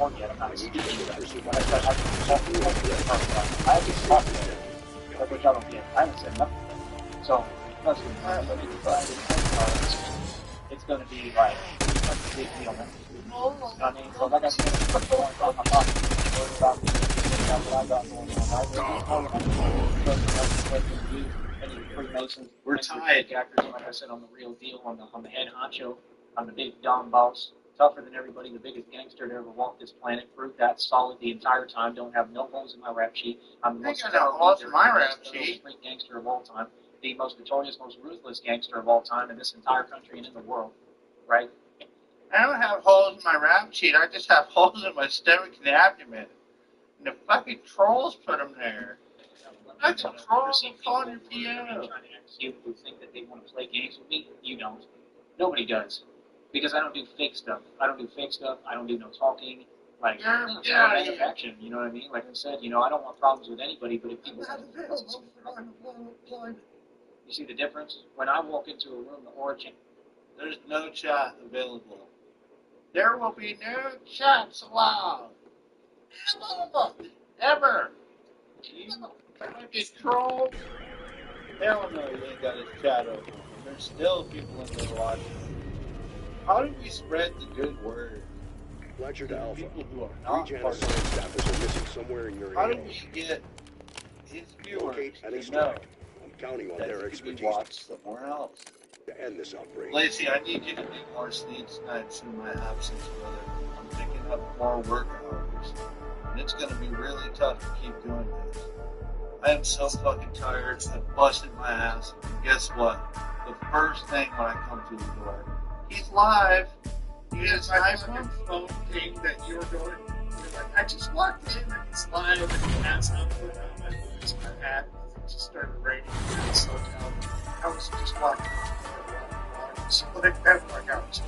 born yet. I'm not a stupid. When I said I have to talk to you, like which I don't get. I haven't said nothing. So, listen, let me decide. It's going to be like a big deal, man. I mean, so like I said, I'm going on my pocket. About what I got going on. I really any Freemasons. We're tied. Actors, like I said, on the real deal, on the head honcho, on the big Don boss, tougher than everybody, the biggest gangster to ever walk this planet. Proved that solid the entire time. Don't have no holes in my rap sheet. I'm the most street gangster of all time. The most notorious, most ruthless gangster of all time in this entire country and in the world. Right? I don't have holes in my rap sheet. I just have holes in my stomach and abdomen. And the fucking trolls put them there. That's a troll on your piano. You who think that they want to play games with me, you don't. Nobody does. Because I don't do fake stuff. I don't do no talking. Like, action, you know what I mean? Like I said, I don't want problems with anybody, but if people... You see the difference? When I walk into a room, the origin... There's no chat available. There will be no chats allowed. Ever. Fucking troll. Hell no, you ain't got his chat open. There's still people in there watching. How do we spread the good word? Ledger to Alpha. People who are not Three genocide staffers are missing somewhere in your How do area. we get his viewers and to know I'm counting on that their he expertise can watch somewhere else? to end this operation. Lacey, I need you to do more Sneed Snipes in my absence, brother. I'm picking up more work hours. And it's going to be really tough to keep doing this. I am so fucking tired. I've busted my ass. And guess what? The first thing when I come to the door, he's live. You just nice one phone thing that you were going. Like, I just walked in and it's live and the cat's out there. I just my hat. It just started raining. And so I was just walking. Like that on my couch.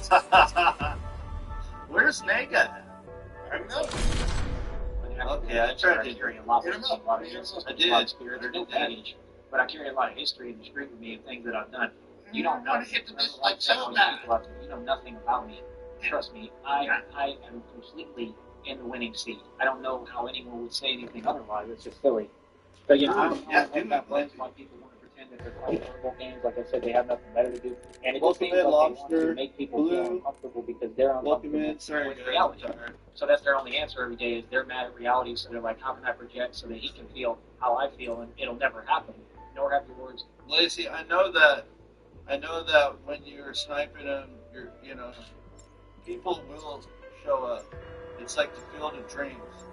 Where's Nega? I don't know. Okay, I tried to carry a lot of I did. But I carry a lot of history in the street with me and things that I've done. You don't know. Hit this like so bad. You know nothing about me. Trust me, I am completely in the winning seat. I don't know how anyone would say anything otherwise. It's just silly. But I don't have plans why people want to pretend that they're playing horrible games. Like I said, they have nothing better to do. And it just seems like they want to make people feel uncomfortable because they're uncomfortable with reality. So that's their only answer every day is they're mad at reality. So they're like, how can I project so that he can feel how I feel, and it'll never happen. Nor have your words. Lacey, I know that when you're sniping them, people will show up. It's like the field of dreams.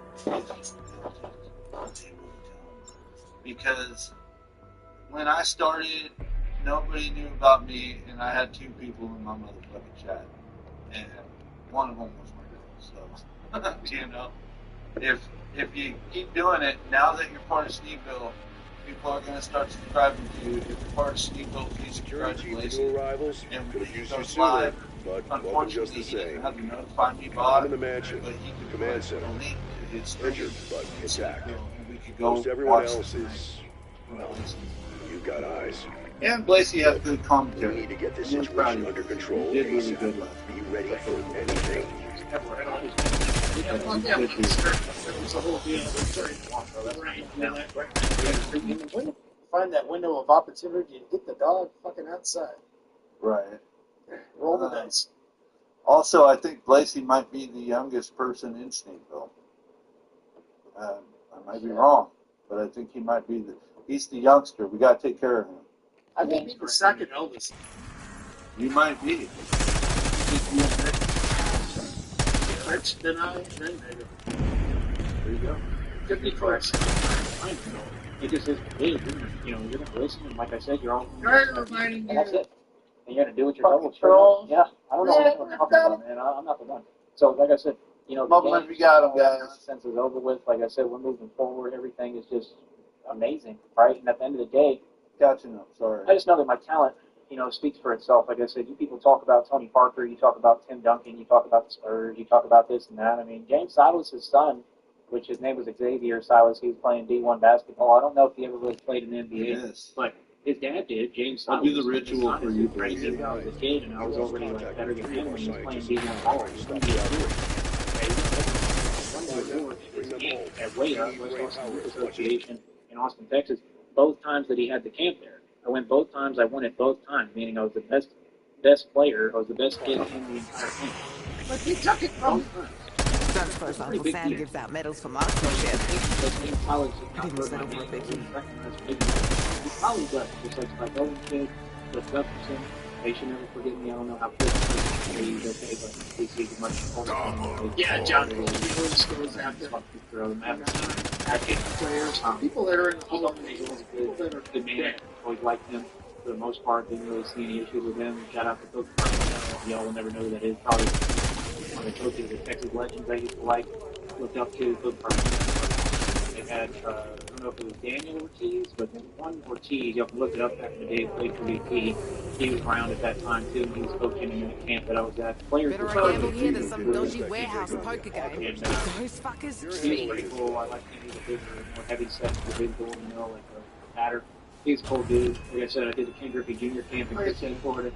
Because when I started, nobody knew about me, and I had 2 people in my motherfucking chat, and one of them was my girl. So, if you keep doing it, now that you're part of Sneedville, people are going to start subscribing to you. If you're part of Sneedville, please subscribe to Lacey. And when he goes live, unfortunately, he doesn't have to notify me I'm in the mansion, but he can command center. a link to his Richard, but intact. and we could go Most everyone watch else is, well, you got eyes. And Lacey has good We commentary. need to get this I'm really proud situation of you. under control. You did really ASAP. good last Be ready for anything. Find that window of opportunity to get the dog fucking outside. Right. Roll the dice. Also, I think Lacey might be the youngest person in Sneedville. I might be wrong, but I think he might be he's the youngster. We got to take care of him. I may be the second eldest. You might be. Rich, then I, then Nega. There you go. Could be close. It just is me. You're going to listen, and like I said, you're all. Reminding And that's you. it. And you're going to do what you're told. Troll. Yeah, I don't know what I'm talking about, man. I'm not the one. So, like I said, Mumbling, we got him, guys. Nonsense is over with. Like I said, we're moving forward. Everything is just amazing, right? And at the end of the day, Catching up, sorry. I just know that my talent, speaks for itself. Like I said, you people talk about Tony Parker, you talk about Tim Duncan, you talk about the Spurs, you talk about this and that. I mean, James Silas' son, which his name was Xavier Silas, he was playing D1 basketball. I don't know if he ever really played in the NBA, Yes. but his dad did. James Silas. I'll do the ritual for you, crazy when I was a kid, and I was already better than him when he was playing D1 ball. WAYA, West Austin Youth Association in Austin, Texas. Both times that he had the camp there, I went both times. I won it both times, meaning I was the best player. I was the best kid in the entire camp. But he took it from Both times. Don't suppose Uncle Sam gives out medals for marksmanship. In college, I didn't settle for a biggie. He probably does, just like Owen kid, with Jefferson. They should never forget me. I don't know how quick he's okay, but he's much older. Yeah, John Williams goes after players, people that are in the Hall of Fame, people that are good man. Always liked him for the most part. Didn't really see any issues with him. Shout out to Coach Brown. Y'all will never know that is probably one of the coaches, the Texas Legends I used to like, looked up to. Coach Brown. They had, I don't know if it was Daniel Ortiz, but one Ortiz, you can look it up back in the day, played for VP. He was around at that time too. He was coaching in the camp that I was at. Players Better were a gamble here than some dodgy warehouse poker game. And, Those fuckers he was pretty cool. I like him. He's a bigger, more heavy set, the big bull, you know, like a batter. He's a cool dude. Like I said, I did the Ken Griffey Jr. camp in Kissimmee, Florida.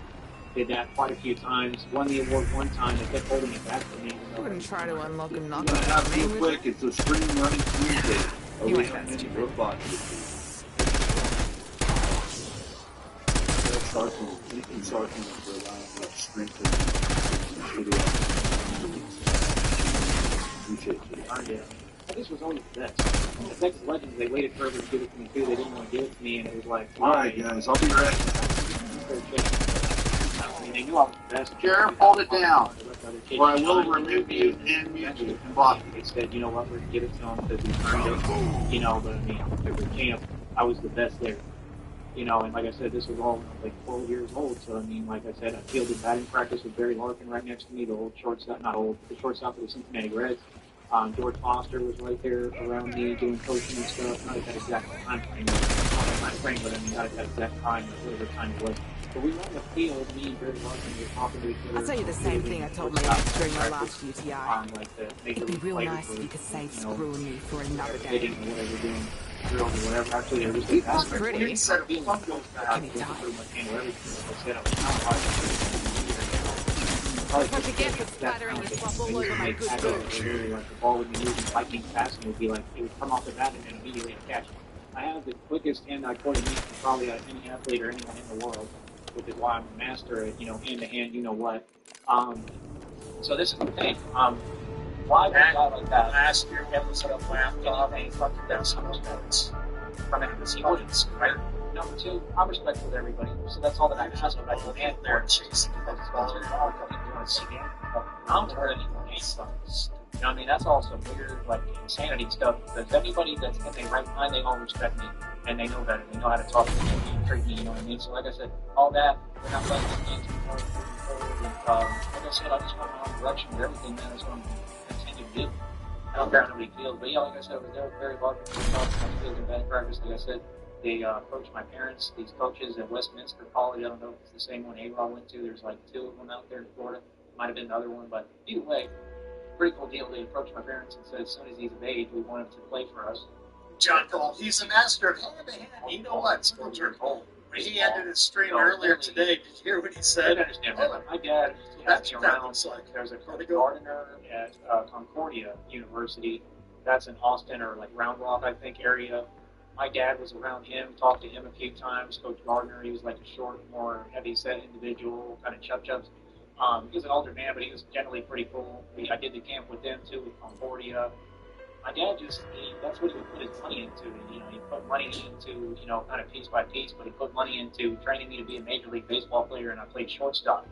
Did that quite a few times. Won the award one time. They kept holding it back for me. I wouldn't try to unlock and knock What it happened out. real quick? It's a spring running Tuesday. You We ain't have that many stupid. robots. Anything Sarkin for a lot of strength and Yeah. This was only the best. The Texas Legends, they waited forever to give it to me too. They didn't want to give it to me, and it was like, Alright guys, I'll be ready. I mean, they knew I was the best. Jared, hold it down, or I will remove you and mute you and block you. They said, you know what, we're going to give it to them because we earned it. You know, but I mean, every camp, I was the best there. You know, and like I said, this was all like 12 years old. So, I mean, like I said, I fielded batting practice with Barry Larkin right next to me, the old shortstop, not old, the shortstop of the Cincinnati Reds. George Foster was right there around me doing coaching and stuff. Not at that exact time frame, but I mean, not at that exact time, whatever time it was. But we were on the field, me and Barry Larkin were talking to each other. I'll tell you the same thing I told my ex during my last UTI. Like the It'd be real nice if you could save screwing me for another hitting day. or whatever, doing drills or whatever. Actually, they're just That's pretty. He said, "Be fun goes back." I pretty much handle everything. I said, I was not What you get for splattering your flop all over my good boot. Like the ball would be moving lightning fast, and it would be like it would come off the bat and then immediately catch. I have the quickest hand-eye coordination probably out of any athlete or anyone in the world, which is why I'm a master at hand-to-hand. You know what? So this is the thing. Why would a guy like that? Last year, Kevin set up laptop and fucking down some of those notes from the audience, right? Number two, I'm respectful to everybody. So that's all that I ask. But I demand They're chasing the ball. I'm not hurt anyone stuff. You know what I mean? That's all some weird, like, insanity stuff. Because everybody that's in their right mind, they all respect me. And they know better. They know how to talk to me and treat me, you know what I mean? So like I said, all that, we're not letting these games be more like I said, I just want my own direction with everything, man. That's what I'm going to continue to do. I don't care how nobody feels. But yeah, like I said, over there, very large field in bad practice. Like I said, they approached my parents, these coaches at Westminster College. I don't know if it's the same one A-Rod went to. There's like two of them out there in Florida. Might have been another one, but either way, pretty cool deal. They approached my parents and said as soon as he's of age, we want him to play for us. John Cole, he's a master of hand-to-hand. You know what, Spencer? He ended his stream earlier today. Did you hear what he I said? understand that. My dad That's has what me that around. looks like. There's a Coach Gardner at Concordia University. That's in Austin or like Round Rock, I think, area. My dad was around him, talked to him a few times. Coach Gardner, he was like a short, more heavy-set individual, kind of chub-chubs. He was an older man, but he was generally pretty cool. I did the camp with them too, with Concordia. My dad that's what he would put his money into. You know, he put money into, you know, kind of piece by piece, but he put money into training me to be a Major League Baseball player, and I played shortstop.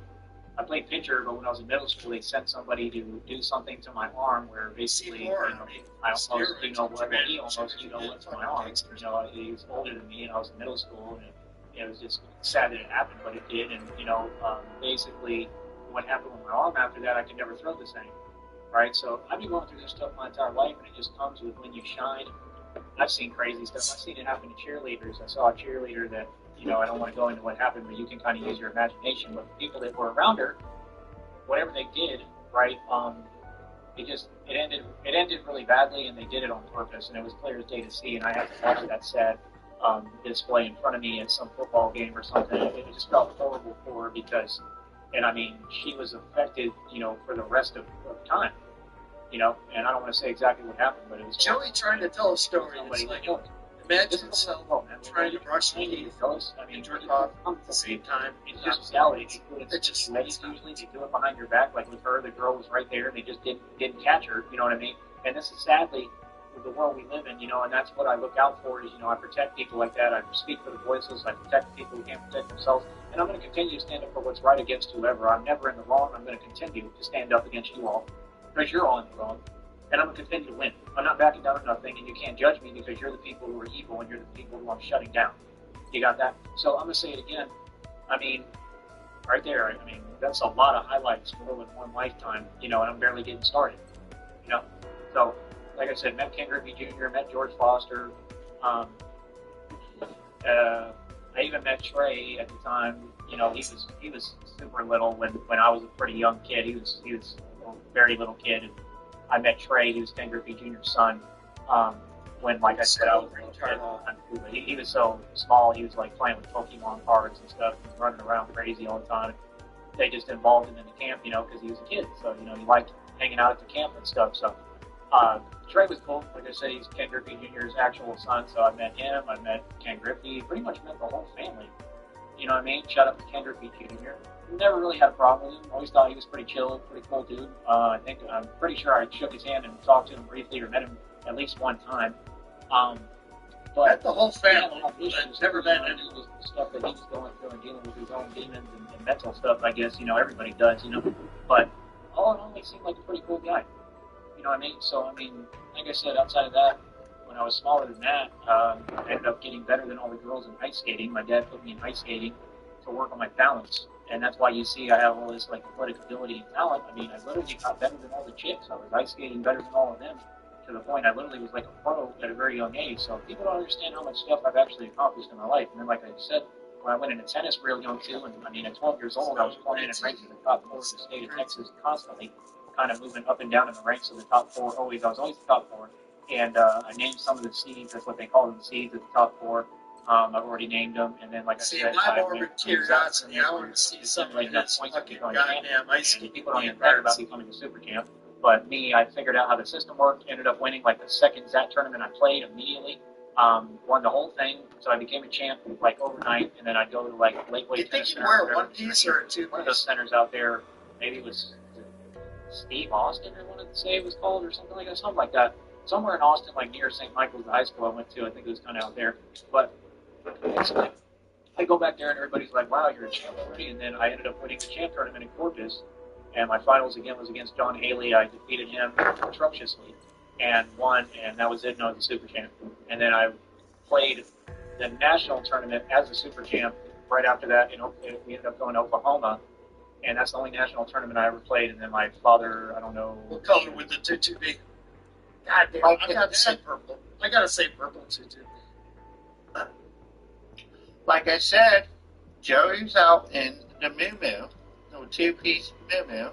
I played pitcher, but when I was in middle school, they sent somebody to do something to my arm where basically, you know, I almost, you know what, well, he almost, you know, what's my arm. You know, he was older than me, and I was in middle school, and it was just sad that it happened, but it did, and, you know, basically, what happened with my arm after that, I could never throw the same. Right, so I've been going through this stuff my entire life, and it just comes with when you shine. I've seen crazy stuff. I've seen it happen to cheerleaders. I saw a cheerleader that, you know, I don't want to go into what happened, but you can kind of use your imagination. But the people that were around her, whatever they did, right, it ended really badly, and they did it on purpose. And it was Players' Day to see, and I had to watch that sad display in front of me at some football game or something. It just felt horrible for her because. And I mean, she was affected, you know, for the rest of time. you know, and I don't want to say exactly what happened, but it was Joey trying to tell a story. somebody It's like, killed. imagine This is yourself well, man. trying to brush your teeth I mean, and jerk off at the same time. it's just reality. They do it It just- ladies usually they do it behind your back. Like with her, the girl was right there. They just didn't catch her. You know what I mean? And this is sadly the world we live in. You know, and that's what I look out for. Is, you know, I protect people like that. I speak for the voiceless. I protect people who can't protect themselves. And I'm going to continue to stand up for what's right against whoever. I'm never in the wrong. I'm going to continue to stand up against you all because you're all in the wrong. And I'm going to continue to win. I'm not backing down on nothing, and you can't judge me because you're the people who are evil and you're the people who I'm shutting down. You got that? So I'm going to say it again. I mean, right there, I mean, that's a lot of highlights for in one lifetime, you know, and I'm barely getting started, you know? So, like I said, met Ken Griffey Jr., met George Foster. I even met Trey at the time. You know, he was super little when I was a pretty young kid. He was a very little kid. And I met Trey. He was Ken Griffey Jr.'s son. When, like I said, I was a little kid. He was so small. He was like playing with Pokemon cards and stuff, and running around crazy all the time. They just involved him in the camp, you know, because he was a kid. So, you know, he liked hanging out at the camp and stuff. So, Trey was cool. Like I said, he's Ken Griffey Jr.'s actual son. So I met him. I met Ken Griffey. Pretty much met the whole family. You know what I mean? Shout out to Ken Griffey Jr. Never really had a problem with him. Always thought he was pretty chill, pretty cool dude. I'm pretty sure I shook his hand and talked to him briefly or met him at least one time. But Met the whole family. issues, I've never met any. the stuff that he was going through and dealing with his own demons and mental stuff. I guess, you know, everybody does, you know. But all in all, he seemed like a pretty cool guy. You know what I mean? So I mean, like I said, outside of that, when I was smaller than that, I ended up getting better than all the girls in ice skating. My dad put me in ice skating to work on my balance. And that's why you see I have all this like athletic ability and talent. I mean, I literally got better than all the chicks. I was ice skating better than all of them, to the point I literally was like a pro at a very young age. So people don't understand how much stuff I've actually accomplished in my life. And then, like I said, when I went into tennis real young too, and I mean, at 12 years old, I was playing and ranking in the top 4 of the state of Texas constantly, kind of moving up and down in the ranks of the top 4. I was always the top 4. And I named some of the seeds. That's what they call them, seeds at the top 4. I've already named them, and then like I said, I'm over curiosity. I want to see somebody that's fucking goddamn ice skating. People don't even brag about becoming a super champ. But me, I figured out how the system worked, ended up winning like the second ZAT tournament I played immediately, won the whole thing, so I became a champ like overnight, and then I'd go to like Lakeway You Tennis think you Center. wear one piece or a two One of those piece? centers out there, maybe it was Steve Austin, I wanted to say it was called, or something like that, something like that. Somewhere in Austin, like near St. Michael's, the high school I went to, I think it was kind of out there. But basically, I go back there and everybody's like, wow, you're a champ already. And then I ended up winning the champ tournament in Corpus. And my finals again was against John Haley. I defeated him atrociously and won, and that was it. And I was a super champ. And then I played the national tournament as a super champ right after that. We ended up going to Oklahoma. And that's the only national tournament I ever played. And then my father, I don't know. What color would the tutu be? God damn, I gotta say purple. I gotta say purple tutu. Like I said, Joey's out in the moo-moo, the two-piece moo-moo,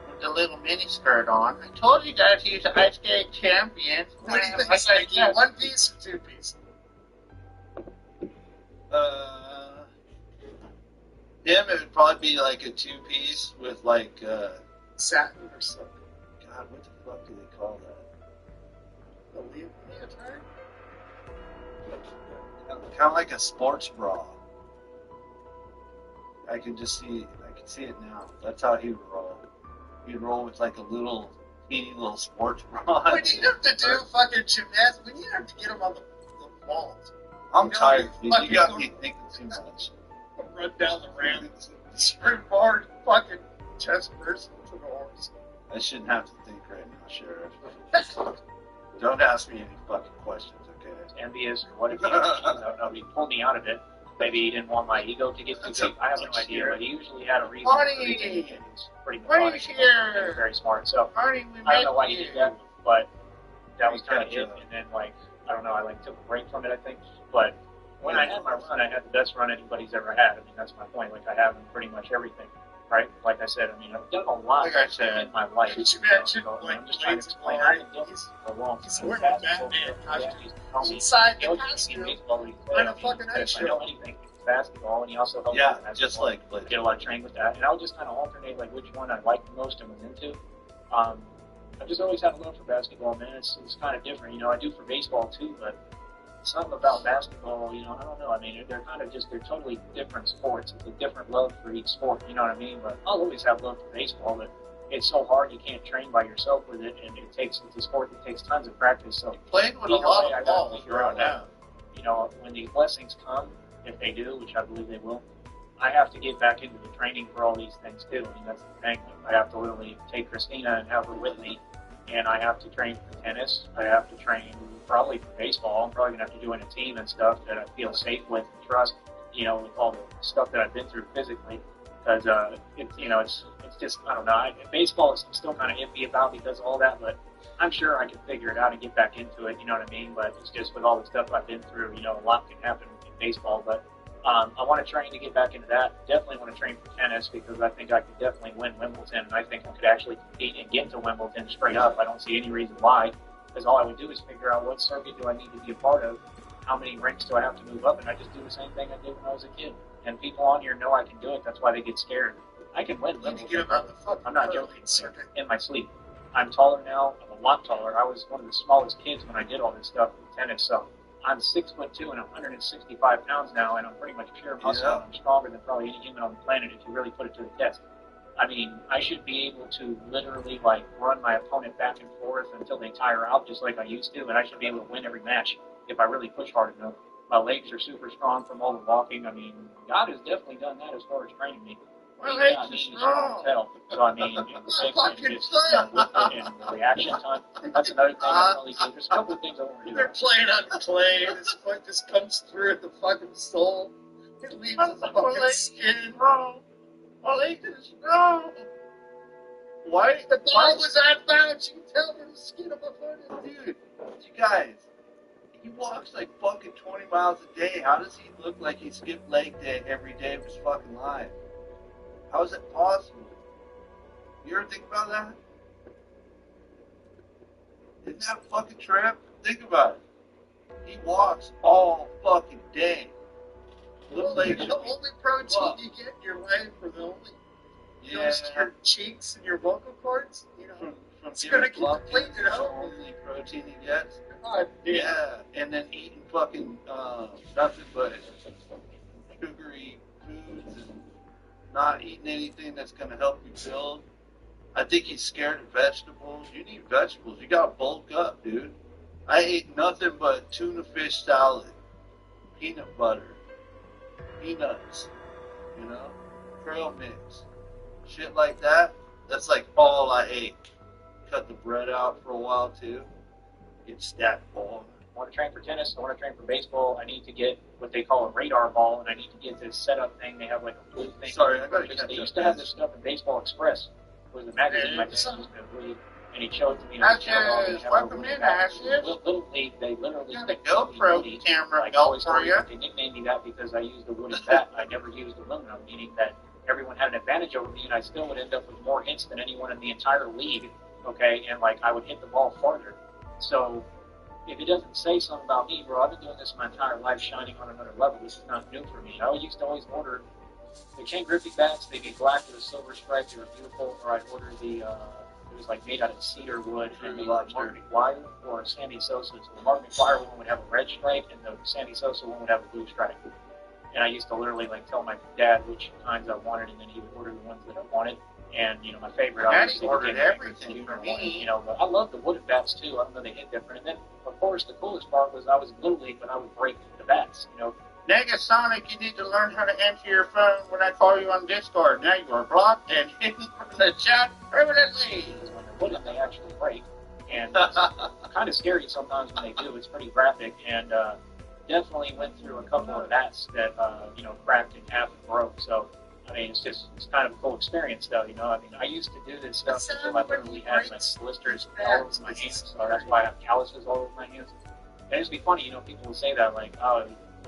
with the little mini skirt on. I told you guys he was an ice skate champion. What do you think? Like I said, One piece or two piece? Him, it would probably be like a two-piece with like, Satin or something. God, what the fuck do they call that? A leotard? Kind of like a sports bra. I can see it now. That's how he would roll. He'd roll with like a little, teeny little sports bra. When you have to do fucking gymnastics, when you have to get him on the balls, I'm tired, dude. fucking You got me thinking too much. run down the ramp, springboard, fucking chest burst to the horse. I shouldn't have to think right now, Sheriff. Don't ask me any fucking questions, okay? Envious or what if he, no, he pulled me out of it. Maybe he didn't want my ego to get too big. I have no idea, but he usually had a reason. Marty! For his opinions. Pretty Marty's methodical here! and very smart. So Marty, we I don't know why met he you. did that, but that was kind of Gotcha. it. And then like I don't know, I like took a break from it, I think. But when I had my run, I had the best run anybody's ever had. I mean, that's my point. Like I have in pretty much everything, right? Like I said, I mean, I've done a lot Like I said, in my life. Could you imagine, So, like, I'm just trying to Blades of explain. Glory? I've been doing this for a long He's time. wearing a Basketball, Batman yeah, costume. he's telling me, Inside you know, the costume. baseball, he's On a good. fucking If ice I know show. anything, it's basketball, and he also helped Yeah, me with just basketball. like Blake. Get a lot of training with that, and I would just kind of alternate like which one I liked the most and was into. I've just always had a love for basketball, man. It's kind of different, you know. I do for baseball too, but something about basketball, you know, I don't know. I mean, they're kind of they're totally different sports. It's a different love for each sport, you know what I mean? But I'll always have love for baseball, but it's so hard you can't train by yourself with it, and it's a sport that takes tons of practice. So Playing with a either lot way, I of gotta balls figure out right now. you know, when these blessings come, if they do, which I believe they will, I have to get back into the training for all these things too. I mean, that's the thing. I have to literally take Christina and have her with me, and I have to train for tennis. I have to train probably for baseball. I'm probably gonna have to join a team and stuff that I feel safe with and trust. You know, with all the stuff that I've been through physically, because it's just I don't know. Baseball is still kind of iffy about because of all that, but I'm sure I can figure it out and get back into it. You know what I mean? But it's just with all the stuff I've been through, you know, a lot can happen in baseball. But I want to train to get back into that. Definitely want to train for tennis because I think I could definitely win Wimbledon, and I think I could actually compete and get to Wimbledon straight up. I don't see any reason why, because all I would do is figure out what circuit do I need to be a part of, how many ranks do I have to move up, and I just do the same thing I did when I was a kid. And people on here know I can do it. That's why they get scared. I can win You need to Wimbledon. get him out the fucking I'm not early joking. circuit. In my sleep. I'm taller now. I'm a lot taller. I was one of the smallest kids when I did all this stuff in tennis. So I'm 6'2" and 165 pounds now, and I'm pretty much pure muscle. Yeah. And I'm stronger than probably any human on the planet if you really put it to the test. I mean, I should be able to literally like run my opponent back and forth until they tire out, just like I used to, and I should be able to win every match if I really push hard enough. My legs are super strong from all the walking. I mean, God has definitely done that as far as training me. My Yeah, legs are he's strong. tell. So I mean, in the six Fucking and just and the reaction time. That's another thing I probably do. There's a couple of things I want to do. They're playing on clay, and this foot just comes through the fucking soul. It leaves the fucking skin. My leg is strong. Why? The ball was outbound. You can tell from the skin of my foot. Dude, you guys, he walks like fucking 20 miles a day. How does he look like he skipped leg day every day of his fucking life? How is that possible? You ever think about that? Isn't that a fucking trip? Think about it. He walks all fucking day. Looks like The only protein you get in your life for the only goes to your cheeks and your vocal cords. You know, from it's giving gonna keep blood depleted is the out. only protein he gets. God damn. Yeah, and then eating fucking nothing but sugary foods and not eating anything that's gonna help you build. I think he's scared of vegetables. You need vegetables. You gotta bulk up, dude. I ate nothing but tuna fish salad, peanut butter, peanuts, you know, trail mix, shit like that. That's like all I ate. Cut the bread out for a while too. Get stacked ball. I want to train for tennis. I want to train for baseball. I need to get what they call a radar ball, and I need to get this setup thing. They have like a blue thing. Sorry, I gotta catch They up, used to have guys. this stuff in Baseball Express. It was a magazine my dad used to read, and he showed it to me. and Ashes, I was welcome in, Ashes. Little League, they literally Got a picked GoPro Woody, camera like built always for you. They nicknamed me that because I used the wooden bat. I never used aluminum, meaning that everyone had an advantage over me, and I still would end up with more hits than anyone in the entire league. Okay, and like I would hit the ball farther. So if it doesn't say something about me, bro, I've been doing this my entire life, shining on another level. This is not new for me. I used to always order the Ken Griffey bats. They'd be black with a silver stripe. They were beautiful. Or I'd order the it was like made out of cedar wood, and the Mark McGuire or Sandy Sosa. So the Mark McGuire one would have a red stripe, and the Sandy Sosa one would have a blue stripe. And I used to literally like tell my dad which kinds I wanted, and then he would order the ones that I wanted. And you know, my favorite obviously ordered became everything Junior for one, me. you know, but I love the wooden bats too. I don't know, they hit different. And then of course the coolest part was I was in Little League, but I would break the bats. You know, Negasonic, you need to learn how to answer your phone when I call you on Discord. Now you are blocked and hidden from the chat permanently. because when they're wooden, they actually break, and it's kind of scary sometimes when they do. It's pretty graphic, and definitely went through a couple of bats that you know, cracked in half and broke. So. I mean, it's kind of a cool experience, though. You know, I mean, I used to do this stuff until I literally had like blisters all over my hands. So that's why I have calluses all over my hands. And it'd be funny, you know, people will say that, like, oh,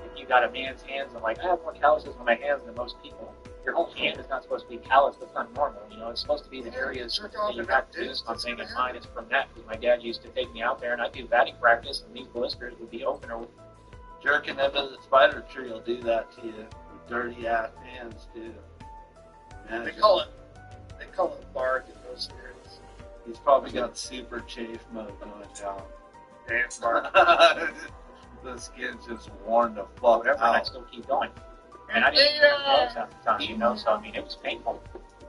if you got a man's hands, I'm like, I have more calluses on my hands than most people. Your whole hand is not supposed to be callous. That's not normal. You know, it's supposed to be the areas that you have to do something, and mine is from that. Because my dad used to take me out there, and I'd do batting practice, and these blisters would be open or Jerking into the spider tree will do that to you with dirty ass hands too. They call it bark in those areas. He's probably got super chafe mode going down. Damn smart. The skin's just worn the fuck whatever, and I out. still keep going. And I didn't have gloves at the time, you know, so I mean, it was painful.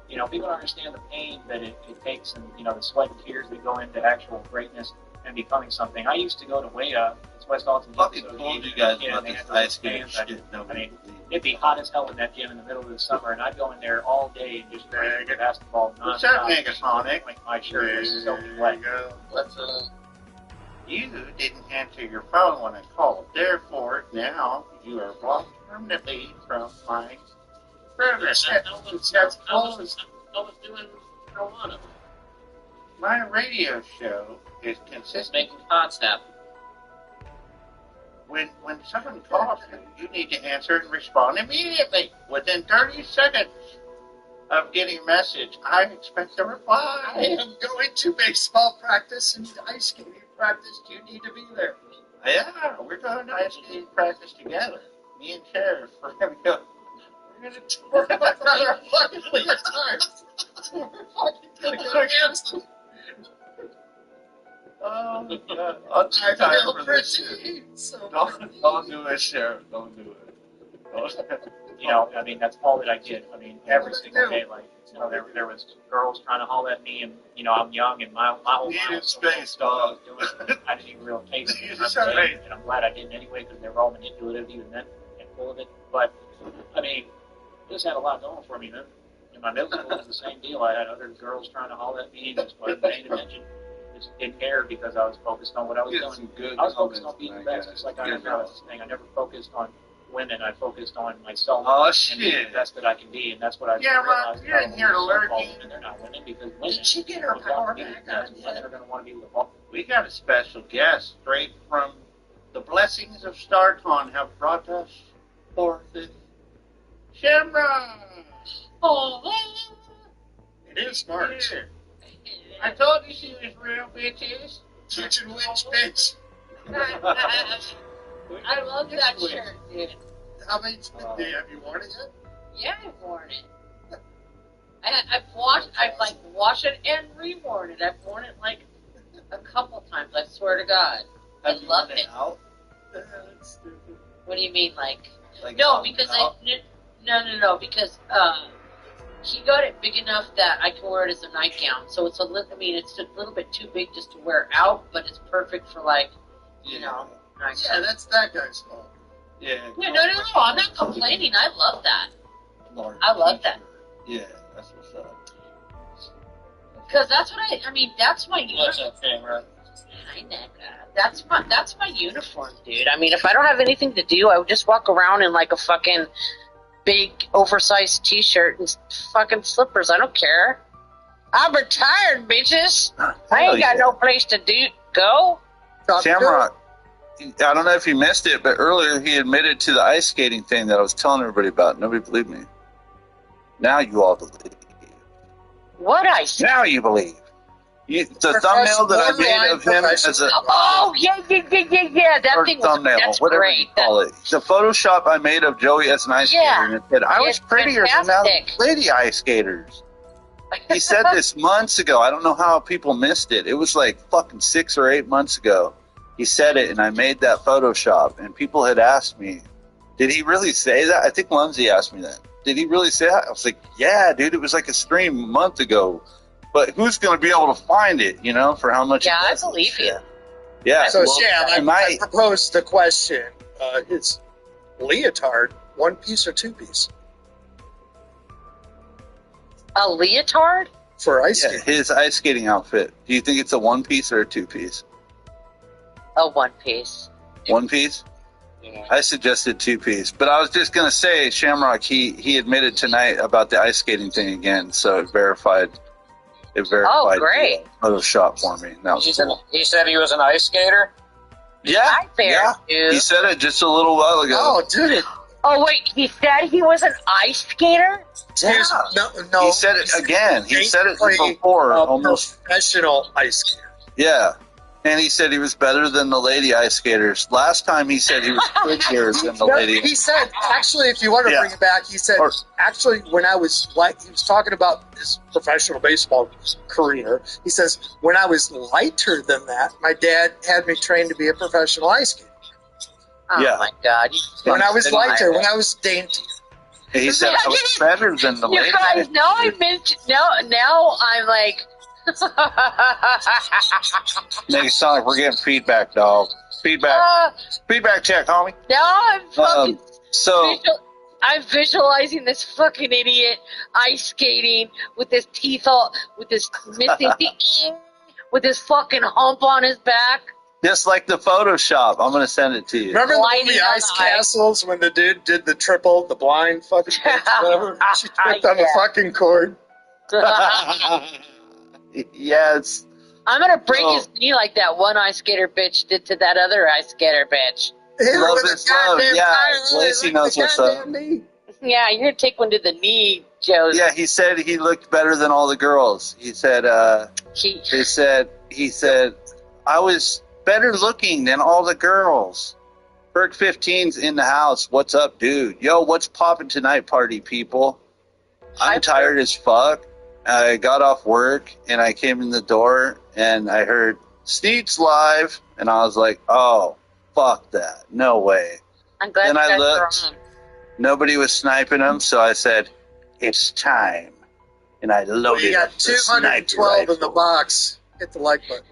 You know, people don't understand the pain that it takes and, you know, the sweat and tears that go into actual greatness and becoming something. I used to go to WEA, it's West Alton Youth Fucking told Association, you guys yeah, about they this had ice those skating fans. shit. Nobody mean, believed. It'd be hot as hell in that gym in the middle of the summer, and I'd go in there all day and just play Nigga. basketball What's up, nonstop. Negasonic? Like my shirt was soaking There wet. you go. What's up? You didn't answer your phone when I called. Therefore, now you are blocked permanently from my program. That's closed. I was doing marijuana. My radio show is Just consistent. making pots happen. When someone calls you, you need to answer and respond immediately. Within 30 seconds of getting a message, I expect a reply. I am going to baseball practice and ice skating practice. You need to be there. Yeah, we're going to ice skating practice together. Me and Sheriff, we're going to go. We're going to We're my brother are fucking leotards. We're fucking gonna go against them. Oh, God. I'm too I tired feel for this shit. pretty. So Don't do it, Sheriff. Don't do it. Don't. You know, I mean, that's all that I did. I mean, every What single do? day, like, you know, there was girls trying to holler at me, and, you know, I'm young, and my whole Needed mind was space, focused on what I was dog. doing. I didn't even really take it. Needed I'm saying, space. and I'm glad I didn't anyway, because they were all manipulative even then, and full of it. But, I mean, this had a lot going for me, man. In my middle school, it was the same deal. I had other girls trying to holler at me, and just wasn't paying attention. Just didn't care because I was focused on what I was Get doing. some good I was focused comments on being the tonight, best, guys. just like I Good never was job. saying. I never focused on women. I focused on myself Oh, and being shit. the best that I can be, and that's what I Yeah, well, realized. you're in here to learn. And they're not women because women. Did she get her are going power to be back? that's why they're going to want to be with the ball. We got a special guest straight from the blessings of StarCon have brought us forth Shamrock. Oh, it is smart. Here. I told you she was real, bitches. Teaching witch, bitch. I love that shirt, dude. How many have you worn it yet? Yeah, I've worn it. I've like washed it and reworn it. I've worn it like a couple times. I swear to God. I Have you love worn it. out? That's stupid. What do you mean, like? Like, No, out because and out? no, because he got it big enough that I can wear it as a nightgown. So it's it's a little bit too big just to wear out, but it's perfect for like, you know, Yeah, nightgown. that's that guy's fault. Yeah. Yeah, no, I'm not complaining. I love that. Large I love that. t-shirt. Yeah, that's what's up. Because that's what that's my what's uniform. up, camera? Hi, Neka. That's my uniform, dude. I mean, if I don't have anything to do, I would just walk around in like a fucking big oversized t-shirt and fucking slippers. I don't care. I'm retired, bitches. I ain't got no place to go. Shamrock, I don't know if you missed it, but earlier he admitted to the ice skating thing that I was telling everybody about. Nobody believed me. Now you all believe. What I say? Now you believe. The thumbnail that I made of him as a Oh, yeah. That or thing was thumbnail, that's whatever great. you call it. The Photoshop I made of Joey as an ice Yeah. skater, and it said, I was It's prettier than now fantastic. lady ice skaters. He said this months ago. I don't know how people missed it. It was like fucking 6 or 8 months ago. He said it, and I made that Photoshop, and people had asked me, did he really say that? I think Lindsay asked me that. Did he really say that? I was like, yeah, dude, it was like a stream a month ago. But who's going to be able to find it, you know, for how much Yeah, it I does and believe shit? you. Yeah. So, well, Sham, I I proposed the question. Is leotard one piece or two piece A leotard? for ice yeah, skating? his ice skating outfit. Do you think it's a one piece or a two piece? A one piece. One piece? Yeah. I suggested two piece. But I was just going to say, Shamrock, he admitted tonight about the ice skating thing again. So it verified Oh, great. the Photoshop for me. That was cool. He said he was an ice skater? Yeah. Hi there, Yeah. dude. He said it just a little while ago. Oh, dude, Oh, wait, he said he was an ice skater? here's, no. He said it again. He said it basically before, a almost. professional ice skater. Yeah. And he said he was better than the lady ice skaters. Last time he said he was prettier than the No, lady. he said, actually, if you want to Yeah. bring it back, he said, Or- actually, when I was like, he was talking about his professional baseball career. He says, when I was lighter than that, my dad had me trained to be a professional ice skater. Oh Yeah. my god. When I was lighter, when I was dainty. He said I was better than the You lady. guys, now I mentioned. Now I'm like. Make it sound like we're getting feedback, dog. Feedback. Feedback check, homie. Now I'm fucking. So, I'm visualizing this fucking idiot ice skating with his teeth all, with his missing teeth, with his fucking hump on his back. just like the Photoshop, I'm going to send it to you. Remember the Gliding movie on Ice the ice. Castles when the dude did the triple, the blind fucking whatever? She tripped on the Yeah. fucking cord. Yes. I'm gonna break Oh. his knee like that one ice skater bitch did to that other ice skater bitch. Hit her Love with a is love, goddamn yeah. tire, Lacey like knows the what's up. goddamn knee. Yeah, you're gonna take one to the knee, Joe. Yeah, he said he looked better than all the girls. He said, he said, I was better looking than all the girls. Perk 15's in the house. What's up, dude? Yo, what's poppin' tonight, party people? I'm tired as fuck. I got off work and I came in the door and I heard Sneed's live and I was like, oh, fuck that. No way. I'm glad Then you I guys are looked. on. Nobody was sniping him, so I said, it's time. And I Well, loaded you got up the sniper 212 in the rifle. box. Hit the like button.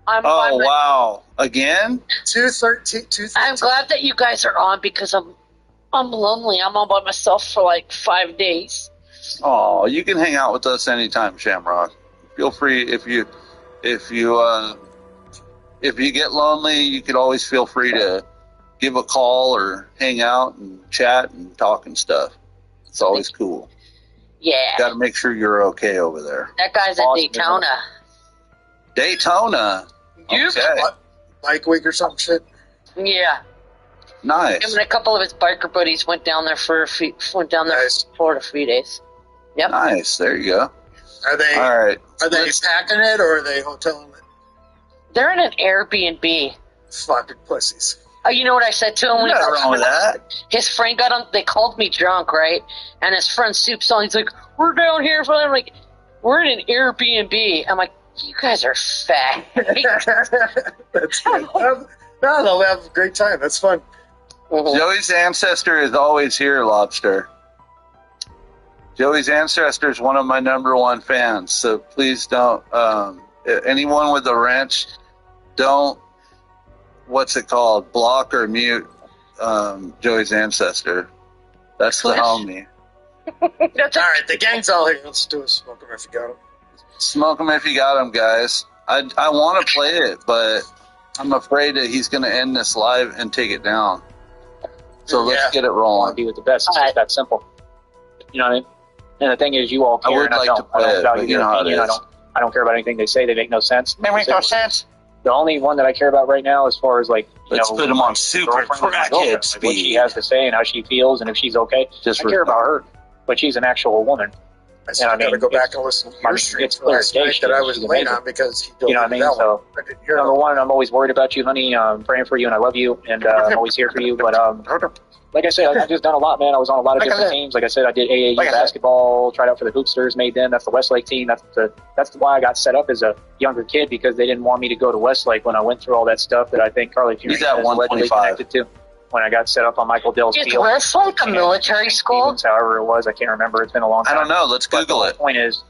I'm Oh, glad, wow. Again? 213. 213. I'm glad that you guys are on because I'm lonely. I'm all by myself for like 5 days. Oh, you can hang out with us anytime, Shamrock. Feel free if you get lonely, you could always feel free to give a call or hang out and chat and talk and stuff. It's always cool. Yeah, Got to make sure you're okay over there. that guy's at Awesome. Daytona. Daytona. Okay. What? Bike week or some shit. Yeah, him Nice. and a couple of his biker buddies went down there for Nice. for a few days. Yep. Nice. There you go. Are they All right. are they packing it or are they hoteling it? They're in an Airbnb. Fucking pussies. Oh, you know what I said to him when he Nothing wrong with that. His friend got on. They called me drunk, right? And his friend Soup's on. He's like, "We're down here for." I'm like, "We're in an Airbnb." I'm like, "You guys are fat." That's good. No, they'll have a great time. That's fun. Joey's ancestor is always here, Lobster. Joey's ancestor is one of my #1 fans, so please don't. Anyone with a wrench, don't. What's it called? Block or mute Joey's ancestor. That's the Cliff? homie. That's All right, the gang's all here. Let's do a smoke 'em if you got 'em. Smoke him if you got him, guys. I want to play it, but I'm afraid that he's going to end this live and take it down. So let's Yeah. get it I want to rolling. be with the best. It's Alright. just that simple. You know what I mean? And the thing is, you all I care, would and I like don't. to I play don't it, value but you their know how it opinion. is. I don't care about anything they say. They make no sense. They make no sense. The only one that I care about right now, as far as like, you Let's know, put him on super girlfriend or my crackhead girlfriend, like, what she speed. has to say and how she feels and if she's okay. Just I care about her, but she's an actual woman. I still I got to mean, go back it's- and listen to I your mean, stream it's for last clear night she's- that I was she's late amazing. on because he You know what I mean? that one. So, I didn't hear number it. one, I'm always worried about you, honey. I'm praying for you and I love you and I'm always here for you. But like I said, I've just done a lot, man. I was on a lot of different teams. Like I said, I did AAU basketball, tried out for the Hoopsters, made them. That's the Westlake team. That's why I got set up as a younger kid because they didn't want me to go to Westlake when I went through all that stuff that I think Carly Fury He's at is allegedly 125. connected to. When I got set up on Michael Dell's Is field. Westlake a military school? Stevens, however it was, I can't remember. It's been a long I time. don't know. Let's But Google the it. point is,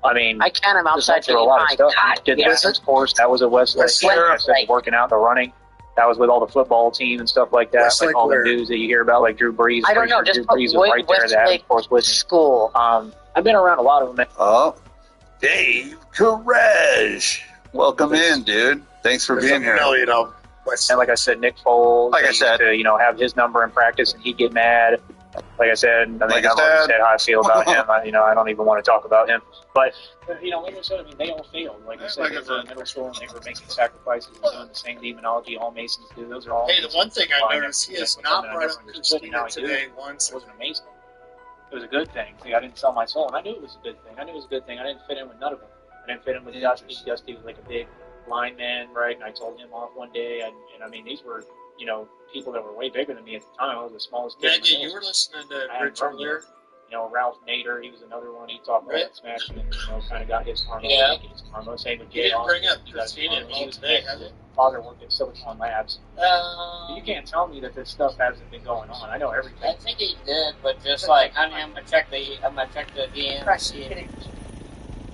I mean, I can't. I'm just outside went through a lot of my stuff. God. Did the Yeah. Essence course. That was at Westlake. Westlake. Like I said, the working out, the running. That was with all the football team and stuff like that. Westlake Like all where? the news that you hear about, like Drew Brees. I don't know. Pretty Just sure put Drew Brees was right there. That Westlake of course with me. school. I've been around a lot of them. Oh, Dave Koresh. Welcome in, dude. Thanks for being here. No, you know. West- And like I said, Nick Foles. Like I used said. to, have his number in practice, and he'd get mad. Like I said, I think I've already said how I feel about him. I don't even want to talk about him. But like I said, they all failed. Like I said, they were in middle school and they were making sacrifices and doing the same demonology all Masons do. Those are all. Hey, the one thing I Fine. noticed, he has Yeah, not I brought never up understood, and now Christina I do. today once. It wasn't amazing. It was a good thing. See, I didn't sell my soul, and I knew it was a good thing. I didn't fit in with none of them. I didn't fit in with Dusty. Dusty was like a big linemen, right? And I told him off one day, and I mean, these were, you know, people that were way bigger than me at the time. I was the smallest kid. Maggie, you were listening to Rich earlier. You know, Ralph Nader, he was another one. He talked about it, smashing and, you know, kind of got his karma. Yeah. His karma. Same with You Jay didn't bring up Austin. He got his Christina karma. He was today, big. have you? Father worked at Silicon Labs. You can't tell me that this stuff hasn't been going on. I know everything. I think he did, but just like, honey, I'm gonna check the DM.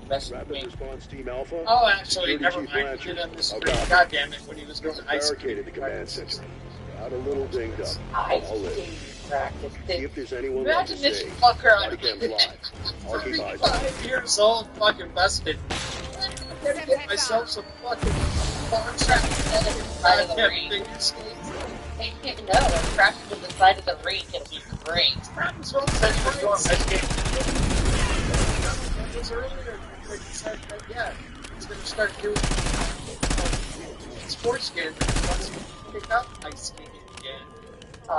Best of Rapid me. response team Alpha. Oh, actually, 30 never Chief mind. Blanchard. He did on this Oh, screen. God. God damn it, when he was doing ice Barricaded the skating command practice. center. Got a little dinged up. I All in. see practice. See if there's anyone left to Imagine this stay. fucker on Body cams live. I'll keep eyes on 35 years old, fucking busted. I'm gonna get myself some fucking box Side of the ring. figure skates. Hey, no, I'm crashing to the side of the rink. It'll be great. Practice on ice skating. Earlier, like he said, that, yeah, he's gonna start doing sports games. He wants to pick up ice skating again.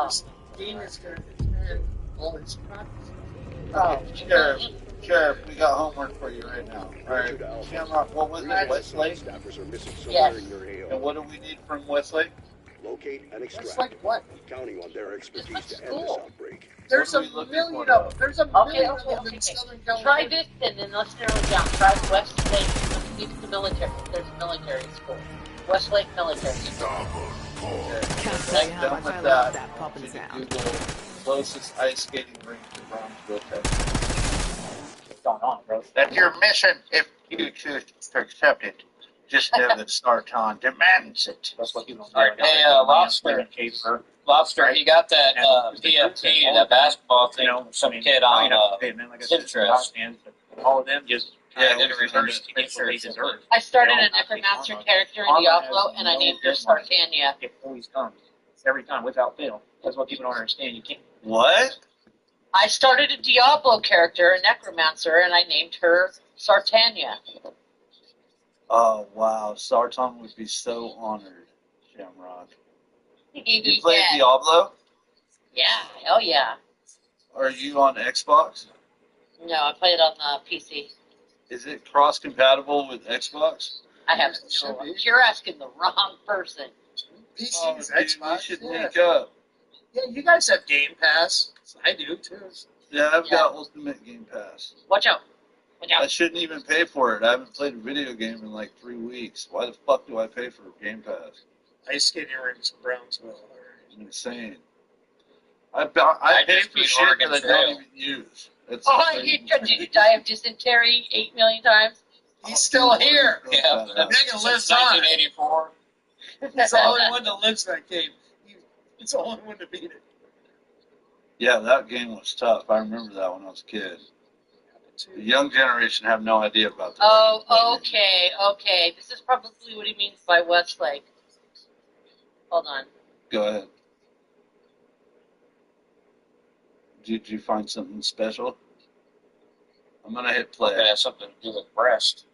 This game is gonna depend on his practice. Oh, Sheriff, we got homework for you right now. Alright, Shamrock, what was it? Westlake? Staffers are missing somewhere Yes. in your And AO. what do we need from Westlake? Locate and It's extract. like what? Counting on their expertise That's to end this cool. outbreak. There's What a are we looking million for, of them. There's a million Okay, of them in Southern California. Try this and then let's narrow it down. Try Westlake. It's the military. There's a military school. Westlake Military School. Can't tell you how Done much with I that. love that poppin' Should sound. Google closest ice skating rink to Brownsville, Texas. What's going on, bro? That's your mission if you choose to accept it. Just know that Sartan demands it. That's what people All right, hey, Lobster. Lobster, he got that PFT, that basketball thing from some kid on Pinterest. All of them just Yeah, I did a reverse they deserve. I started a Necromancer character in Diablo and I named her Sartania. It always comes. Every time, without fail. That's what people don't understand. You can't. What? I started a Diablo character, a Necromancer, and I named her Sartania. Oh, wow. Sartan would be so honored, Shamrock. You play Yeah. Diablo? Yeah, hell yeah. Are you on Xbox? No, I play it on the PC. Is it cross-compatible with Xbox? I have no. You're asking the wrong person. PC's dude, Xbox. we should Yeah. link up. Yeah, you guys have Game Pass. I do too. Yeah, I've got Ultimate Game Pass. Watch out. Watch I out. shouldn't even pay for it. I haven't played a video game in like 3 weeks. Why the fuck do I pay for Game Pass? Ice skating rinks in Brownsville. It's insane. I pay just for beat shit Oregon that I Trail. don't even use. It's Oh, crazy. did you die of dysentery 8 million times? He's still here. Yeah, Nigga lives since on. 1984. He's the only one that lives that game. He's the only one to beat it. Yeah, that game was tough. I remember that when I was a kid. The young generation have no idea about that. Oh, okay. This is probably what he means by Westlake. Hold on. Go ahead. Did you find something special? I'm gonna hit play. It has something to do with breast.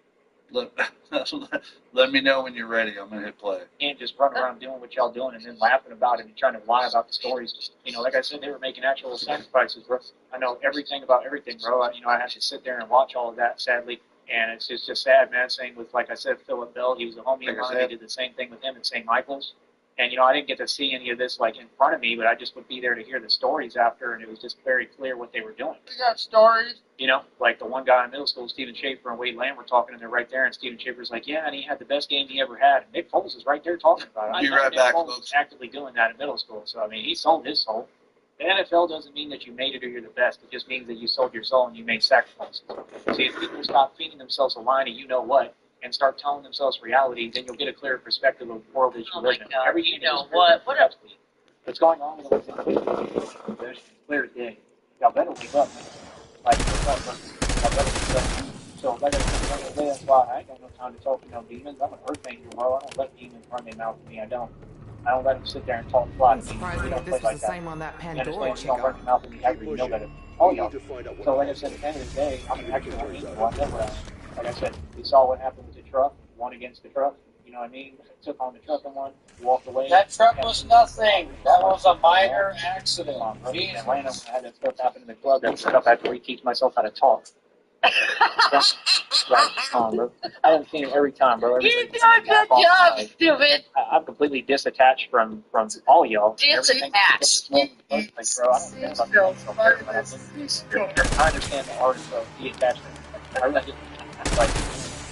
Let me know when you're ready. I'm gonna hit play. You can't just run around doing what y'all doing and then laughing about it and trying to lie about the stories. You know, like I said, they were making actual sacrifices, bro. I know everything about everything, bro. I had to sit there and watch all of that, sadly. And it's just sad, man. Same with, like I said, Philip Bell. He was a homie of mine. They did the same thing with him at St. Michael's. And, you know, I didn't get to see any of this, like, in front of me, but I just would be there to hear the stories after, and it was just very clear what they were doing. We got stories. You know, like the one guy in middle school, Steven Schaefer and Wade Lamb were talking, and they're right there, and Steven Schaefer's like, yeah, and he had the best game he ever had. And Nick Foles is right there talking about it. Be I know right Nick back, Foles folks. was actively doing that in middle school. So, I mean, he sold his soul. The NFL doesn't mean that you made it or you're the best. It just means that you sold your soul and you made sacrifices. See, if people stop feeding themselves a line of you know what and start telling themselves reality, then you'll get a clearer perspective of the world that you Oh live my in. God, Everything you know is what? What a- What's going on with us? Clear as day. Y'all better wake up, man. Like, wake up, man. Y'all better wake up. So, like I said, that's why I ain't got no time to talk to no demons. I'm an earth angel, bro. I don't let demons run their mouth to me. I don't let them sit there and talk fly I'm to me. surprised We that don't this play was like the that. same on that You Pandora understand? You don't run chick. your mouth to me. I really know better. All y'all. So, like I said, at the end of the day, I'm an actual angel. I never like I said, we saw what happened with the truck. Won against the truck. You know what I mean? Took on the truck and won. Walked away. That truck was nothing. That was a minor accident. In Atlanta, when I had that stuff happen in the club, that stuff I had to reteach myself how to talk. Bro. I haven't seen it every time, bro. You're doing a good job, stupid. I'm completely disattached from all y'all. Disattached. Like, bro, I don't care about I understand the art of detachment. I really do. Like,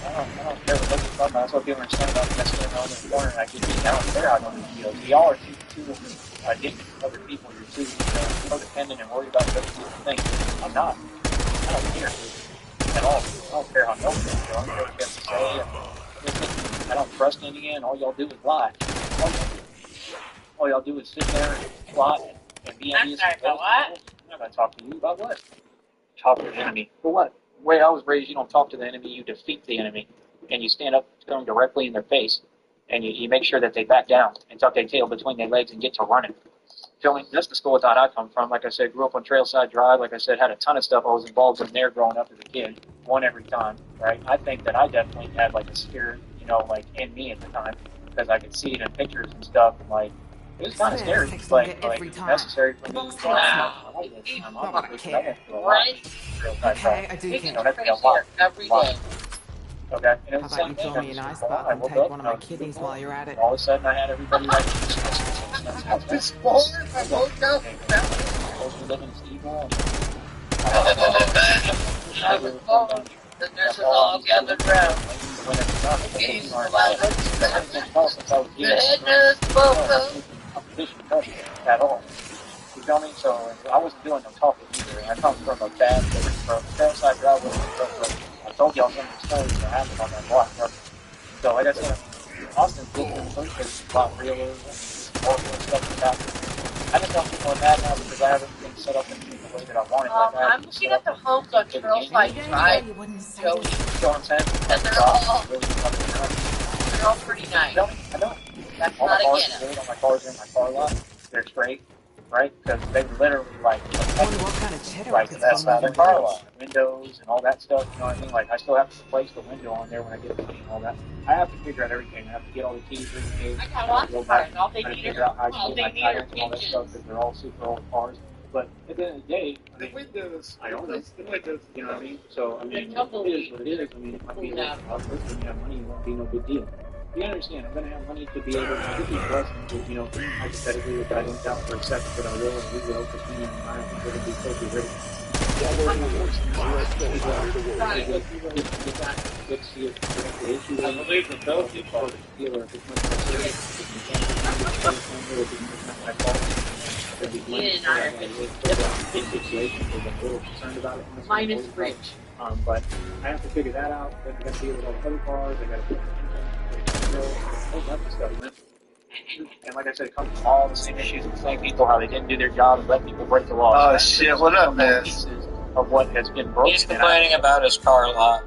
I don't care what those are talking about. That's what people are saying about me. That's going on in the corner, and I get beat down there out on the field. Y'all are too addicted to other people. You're too codependent and worried about other people's things. I'm not. I don't care at all. I don't care how no one feels. I don't care what you have to say. I don't trust any of you, and all y'all do is lie. All y'all do is sit there and plot and be envious. I'm sorry, about what? I'm not going to talk to you about what? Talk to the enemy. For what? The way I was raised, you don't talk to the enemy, you defeat the enemy. And you stand up to them directly in their face. And you make sure that they back down and tuck their tail between their legs and get to running. Feel me? That's the school of thought I come from. Like I said, grew up on Trailside Drive. Like I said, had a ton of stuff I was involved in there growing up as a kid. Won every time, right? I think that I definitely had like a spirit, like in me at the time. Because I could see it in pictures and stuff. And like, it was kind of scary, but like necessary for me. Wow. Right? Okay, I do care. That'd be a lot. Every day. Okay. And it How was about you throw me an ice bath and take one of my kidneys while you're at it? All of a sudden, I had everybody like. This morning, I woke up. The nurses all gathered around. The head nurse spoke up. At all. You feel me? So I wasn't doing no talking either. I come from a bad from Trailside Drive. I told y'all some of the stories that happened on that block. So like I said, Austin's is a lot realer and more stuff that's happening. I just don't feel bad now because I have everything set up in the way that I want it. I'm looking at the homes on Trailside Drive, Joey, and they're all pretty nice. I don't. That's All not my a cars get are good. All my cars are in my car lot. They're straight, right? Because they were literally like What kind of cheddar like is that's going how on their car lot, windows and all that stuff. You know what I mean? Like I still have to replace the window on there when I get the key and all that. I have to figure out everything. I have to get all the keys removed. I got lots of cars. All they I need figure out how are to get my tires and all that stuff because they're all super old cars. But at the end of the day, I mean, I own it. You know what I mean? So I mean, it is what it is. I mean, it might be a lot of work when you have money. It won't be no big deal. You understand? I'm going to have money to be able to get these blessings. Hypothetically, if I don't doubt for a second, but I will and we will, because me and I think we're going to be totally ready. I believe that those people feel if it's much more serious, if you can't Mine is rich. But I have to figure that out. Then I got to deal with all the other cars. I got to put all that stuff, man. And like I said, it comes from all the same issues with the same people, how they didn't do their job and let people break the law. Oh shit! What up, man? Of what has been broken. He's complaining about his car lot.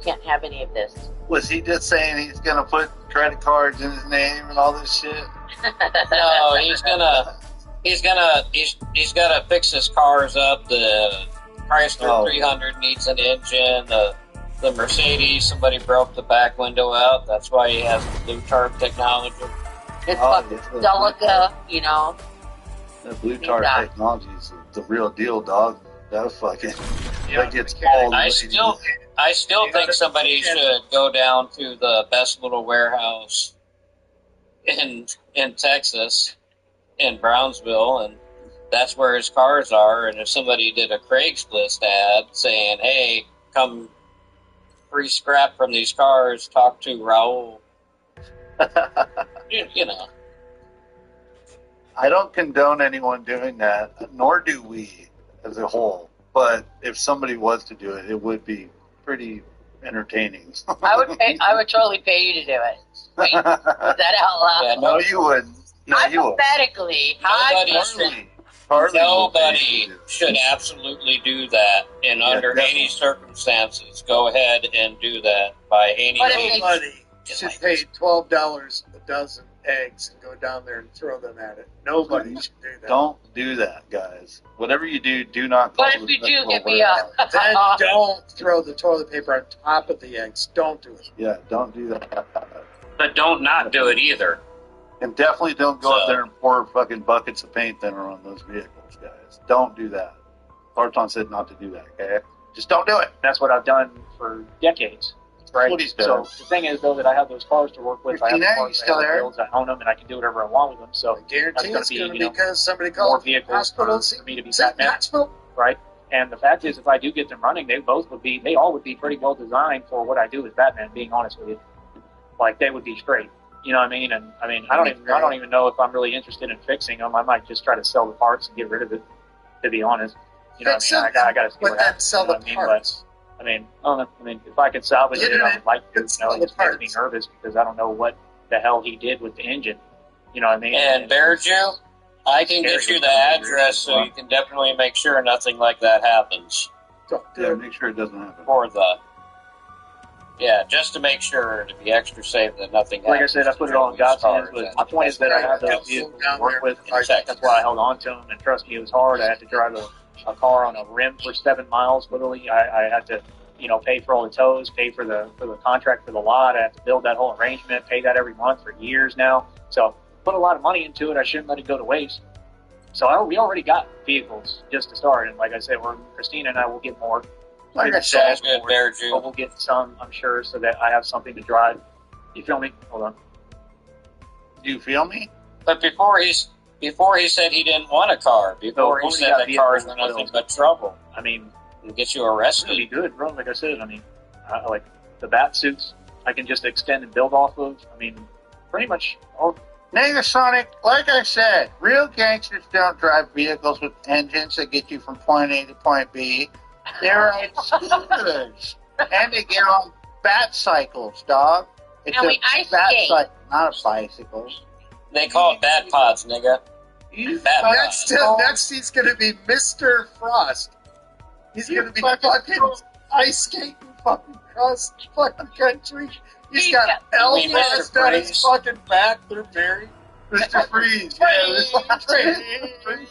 Can't have any of this. Was he just saying he's gonna put credit cards in his name and all this shit? No, he's gotta fix his cars up. The Chrysler 300 needs an engine. The Mercedes, somebody broke the back window out. That's why he has the blue tarp technology. It's fucking Delica, The blue tarp technology is the real deal, dog. That fucking that gets all. I still think somebody should go down to the best little warehouse in Texas, in Brownsville, and that's where his cars are. And if somebody did a Craigslist ad saying, "Hey, come free scrap from these cars, talk to Raul," I don't condone anyone doing that, nor do we as a whole. But if somebody was to do it, it would be pretty entertaining. I would totally pay you to do it. Wait, put that out loud. Yeah, no, you wouldn't. No, you wouldn't. Hypothetically, Nobody should absolutely do that in under any circumstances. Go ahead and do that by any means. Nobody should pay $12 a dozen eggs and go down there and throw them at it. Nobody should do that. Don't do that, guys. Whatever you do not call But if you do, get me up. Then don't throw the toilet paper on top of the eggs. Don't do it. Yeah, don't do that. But don't not do it either. And definitely don't go up there and pour fucking buckets of paint thinner on those vehicles, guys. Don't do that. Barton said not to do that, okay? Just don't do it. That's what I've done for decades. Right. What he's So done. the thing is, though, that I have those cars to work with. I have the Christina, cars, you still I have the there? bills, I own them, and I can do whatever I want with them. So I guarantee that's it's going going to to be, be because somebody more called vehicles hospital. for me to be St. Batman. Knoxville. Right. And the fact is, if I do get them running, they all would be pretty well designed for what I do as Batman. Being honest with you, like they would be straight. You know what I mean? And I mean, I don't even know if I'm really interested in fixing them. I might just try to sell the parts and get rid of it. To be honest, you know, Fix what I mean, them, I got to see but what then happens. sell You know the what I mean? parts. But, I don't know. I mean, if I could salvage Get it, it I would like to. and You know, sell it the just makes me parts. nervous because I don't know what the hell he did with the engine. You know what I mean? And Bearju, I can get you the address so you can definitely make sure nothing like that happens. Yeah, make sure it doesn't happen. For the just to make sure to be extra safe that nothing happens. Like I said, I put it all in God's hands, but my point is that I have those vehicles to work with. That's why I held on to them, and trust me, it was hard. I had to drive a car on a rim for 7 miles, literally. I had to, pay for all the tows, pay for the contract for the lot. I had to build that whole arrangement, pay that every month for years now. So put a lot of money into it. I shouldn't let it go to waste. So we already got vehicles just to start, and like I said, Christina and I will get more. Like I said, good, Bearju. But we'll get some, I'm sure, so that I have something to drive. You feel me? Hold on. Do you feel me? But before he said he didn't want a car. Before he said that cars were nothing but trouble. I mean, it'll get you arrested. It'll be good, bro. Like I said, I mean, like the bat suits, I can just extend and build off of. I mean, pretty much all. Negasonic, like I said, real gangsters don't drive vehicles with engines that get you from point A to point B. They're on scooters. And they get on bat cycles, dog. It's And a we ice bat skate. cycle, not a bicycle. They call it bat pods, nigga. Bat pods. Next, he's going to be Mr. Frost. He's going to be fucking ice skating fucking across the fucking country. He's got You mean Mr. Elfrost on his Freeze? fucking back. They're married. Mr. Freeze. Freeze.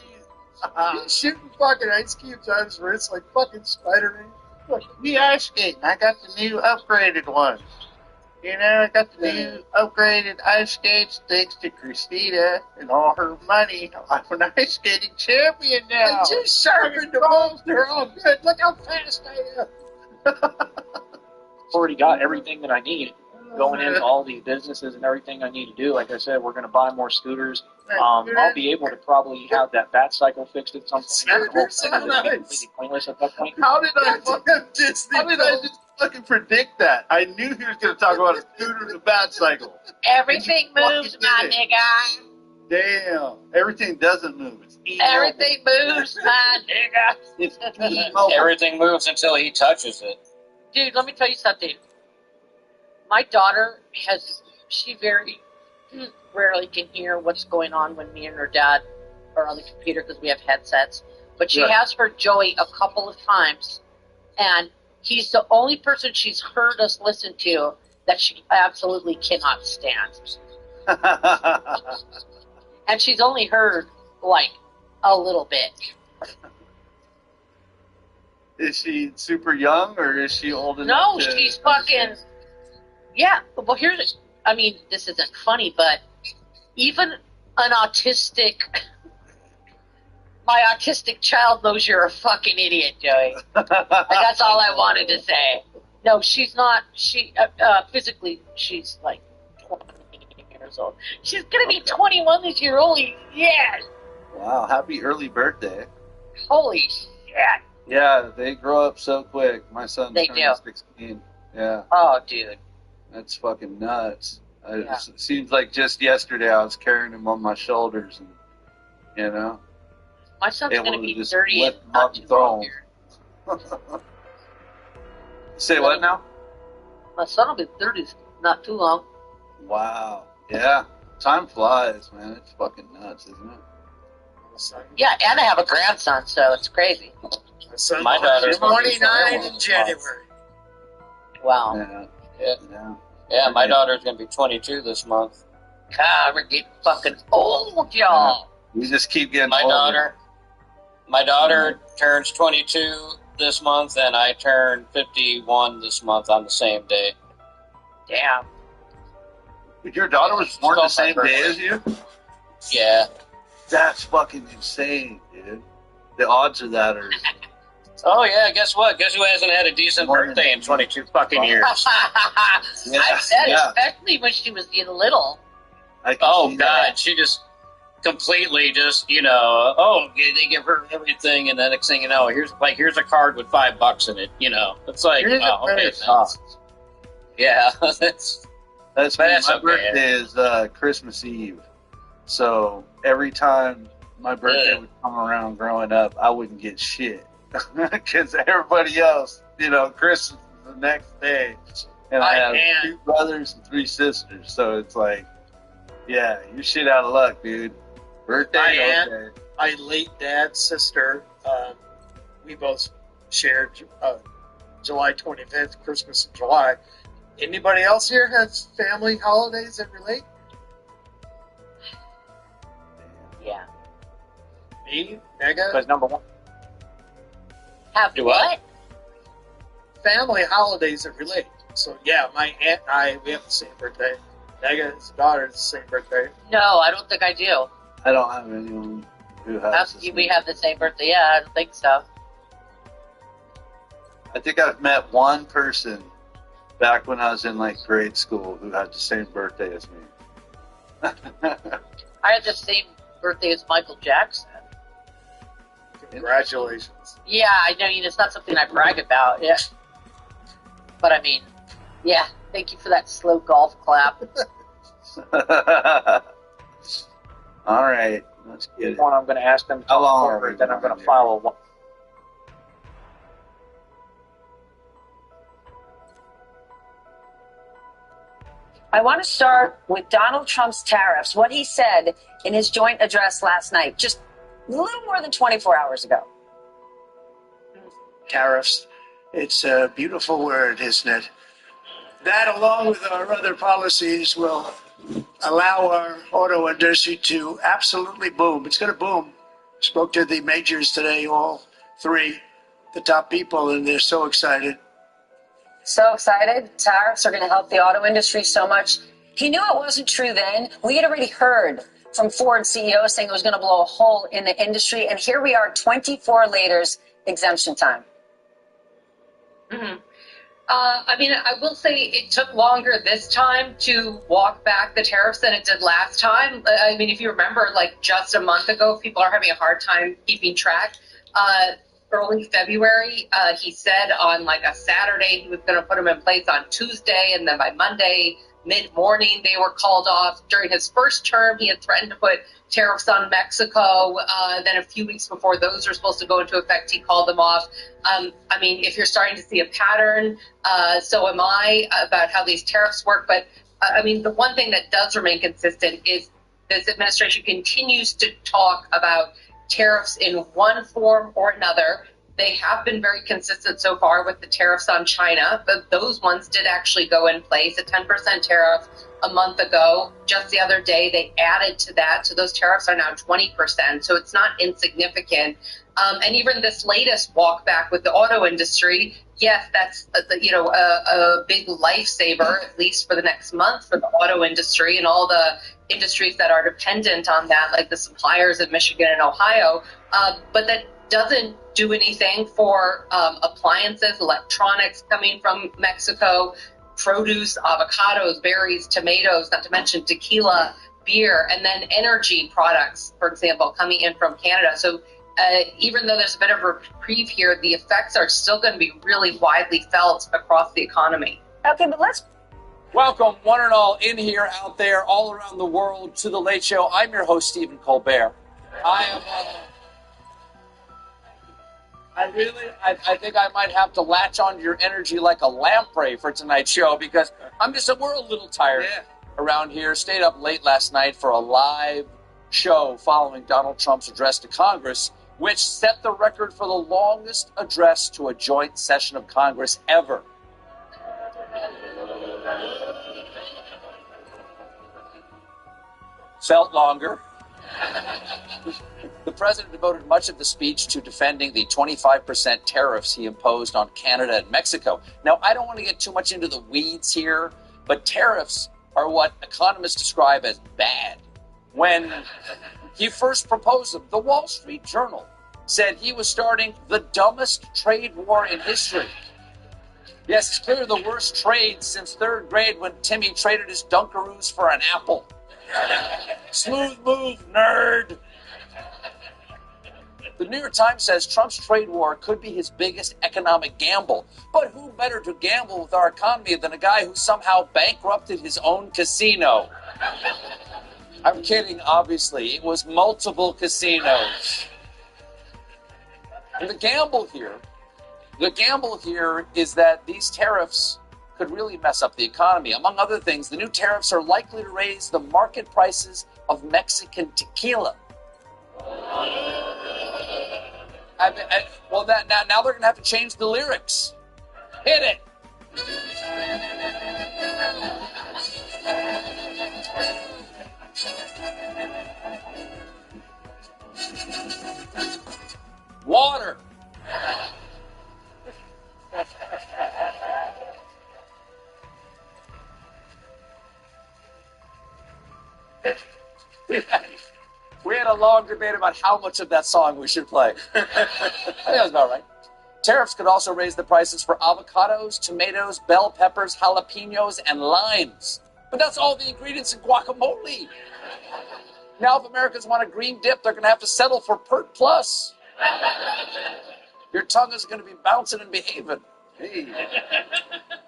He's shooting fucking ice cubes on his wrist like fucking Spider-Man. The ice skating. I got the new upgraded ones. I got the new upgraded ice skates thanks to Christina and all her money. I'm an ice skating champion now. I just sharpened the balls. They're all good. Look how fast I am. Already got everything that I need going into all these businesses and everything I need to do. Like I said, we're going to buy more scooters. I'll be able to probably have that bat cycle fixed at some point. The whole thing will be completely pointless at that point. How did I just fucking predict that? I knew he was going to talk about a scooter and a bat cycle. Everything moves, my nigga. Damn. Everything doesn't move. It's Everything moves, my nigga. It's immobile. Everything moves until he touches it. Dude, let me tell you something. My daughter she very rarely can hear what's going on when me and her dad are on the computer because we have headsets. But she has heard Joey a couple of times, and he's the only person she's heard us listen to that she absolutely cannot stand. And she's only heard, like, a little bit. Is she super young or is she old enough? No, to she's fucking... Yeah, well, this isn't funny, but even an autistic... My autistic child knows you're a fucking idiot, Joey. And that's all I wanted to say. No, she's not. Physically, she's like 20 years old. She's going to be 21 this year. Holy yes! Wow, happy early birthday. Holy shit. Yeah, they grow up so quick. My son's They turning do. 16. Yeah. Oh, dude. That's fucking nuts. It seems like just yesterday I was carrying him on my shoulders, and My son's able going to to be just 30 lift and him not up too and throw long him. here. Say what now? My son will be 30 not too long. Wow. Yeah. Time flies, man. It's fucking nuts, isn't it? Yeah, and I have a grandson, so it's crazy. My daughter's 29 in January. Wow. Yeah, my daughter's going to be 22 this month. God, we're getting fucking old, y'all. We just keep getting My older. daughter turns 22 this month, and I turn 51 this month on the same day. Damn. Your daughter was born the same day as you? Yeah. That's fucking insane, dude. The odds of that are Oh yeah, guess what? Guess who hasn't had a decent birthday in 22 fucking years? I said, especially when she was little. Oh God, she just completely just they give her everything, and the next thing you know, here's a card with $5 in it. It's like okay, thanks. Yeah, that's my okay. birthday is Christmas Eve, so every time my birthday would come around growing up, I wouldn't get shit because everybody else, Christmas is the next day, and I have 2 brothers and 3 sisters, so it's like, yeah, you're shit out of luck, dude. Birthday, okay. My late dad's sister, we both shared July 25th, Christmas in July. Anybody else here has family holidays that relate? Yeah. Me, Mega. Because number one. Have what? Family holidays that relate. So yeah, my aunt and I, we have the same birthday. Mega's daughter has the same birthday. No, I don't think I do. I don't have anyone who has We have the same birthday. Yeah, I don't think so. I think I've met one person back when I was in grade school who had the same birthday as me. I had the same birthday as Michael Jackson. Congratulations. Yeah, I mean, it's not something I brag about. Yeah. But I mean, yeah, thank you for that slow golf clap. All right, let's get it. One, I'm going to ask them to How long over, are we then I'm going going to follow one. I want to start with Donald Trump's tariffs, what he said in his joint address last night, just a little more than 24 hours ago. Tariffs, it's a beautiful word, isn't it? That, along with our other policies, will allow our auto industry to absolutely boom. It's going to boom. Spoke to the majors today, all 3, the top people, and they're so excited. So excited. Tariffs are going to help the auto industry so much. He knew it wasn't true then. We had already heard from Ford CEO saying it was going to blow a hole in the industry. And here we are, 24 later, exemption time. Mm-hmm. I mean, I will say it took longer this time to walk back the tariffs than it did last time. I mean, if you remember, just a month ago, people are having a hard time keeping track. Early February, he said on a Saturday he was going to put them in place on Tuesday, and then by Monday mid-morning they were called off. During his first term, he had threatened to put tariffs on Mexico. Then a few weeks before those were supposed to go into effect, he called them off. I mean, if you're starting to see a pattern, so am I, about how these tariffs work. But I mean, the one thing that does remain consistent is this administration continues to talk about tariffs in one form or another. They have been very consistent so far with the tariffs on China, but those ones did actually go in place, a 10% tariff a month ago. Just the other day, they added to that, so those tariffs are now 20%, so it's not insignificant. And even this latest walk back with the auto industry, yes, that's a big lifesaver, at least for the next month, for the auto industry and all the industries that are dependent on that, like the suppliers in Michigan and Ohio. But that doesn't do anything for appliances, electronics coming from Mexico, produce, avocados, berries, tomatoes, not to mention tequila, beer, and then energy products, for example, coming in from Canada. So even though there's a bit of a reprieve here, the effects are still going to be really widely felt across the economy. Okay, but let's welcome one and all in here, out there, all around the world to The Late Show. I'm your host, Stephen Colbert. I think I might have to latch on to your energy like a lamprey for tonight's show, because we're a little tired around here. Stayed up late last night for a live show following Donald Trump's address to Congress, which set the record for the longest address to a joint session of Congress ever. Felt longer. The president devoted much of the speech to defending the 25% tariffs he imposed on Canada and Mexico. Now, I don't want to get too much into the weeds here, but tariffs are what economists describe as bad. When he first proposed them, the Wall Street Journal said he was starting the dumbest trade war in history. Yes, it's clearly the worst trade since third grade when Timmy traded his Dunkaroos for an apple. Smooth move, nerd. The New York Times says Trump's trade war could be his biggest economic gamble. But who better to gamble with our economy than a guy who somehow bankrupted his own casino? I'm kidding, obviously. It was multiple casinos. And the gamble here is that these tariffs could really mess up the economy. Among other things, the new tariffs are likely to raise the market prices of Mexican tequila. Now they're going to have to change the lyrics. Hit it. Water. We had a long debate about how much of that song we should play. I think that's about right. Tariffs could also raise the prices for avocados, tomatoes, bell peppers, jalapenos, and limes. But that's all the ingredients in guacamole. Now, if Americans want a green dip, they're going to have to settle for Pert Plus. Your tongue is going to be bouncing and behaving. Hey.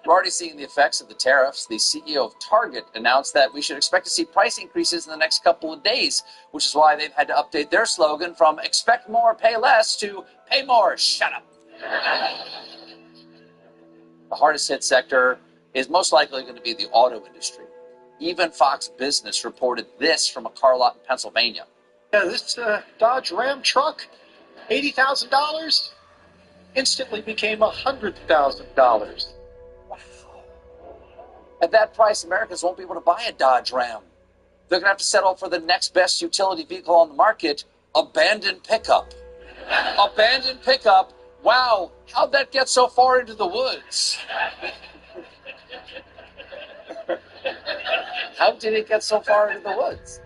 We're already seeing the effects of the tariffs. The CEO of Target announced that we should expect to see price increases in the next couple of days, which is why they've had to update their slogan from expect more, pay less to pay more, shut up. The hardest hit sector is most likely going to be the auto industry. Even Fox Business reported this from a car lot in Pennsylvania. Yeah, this Dodge Ram truck, $80,000, instantly became $100,000. Wow. At that price, Americans won't be able to buy a Dodge Ram. They're going to have to settle for the next best utility vehicle on the market, abandoned pickup. Abandoned pickup. Wow, how'd that get so far into the woods? How did it get so far into the woods?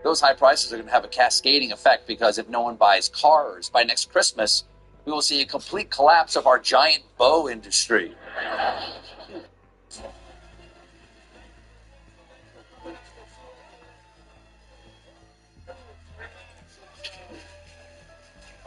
Those high prices are going to have a cascading effect because if no one buys cars by next Christmas, we will see a complete collapse of our giant bow industry.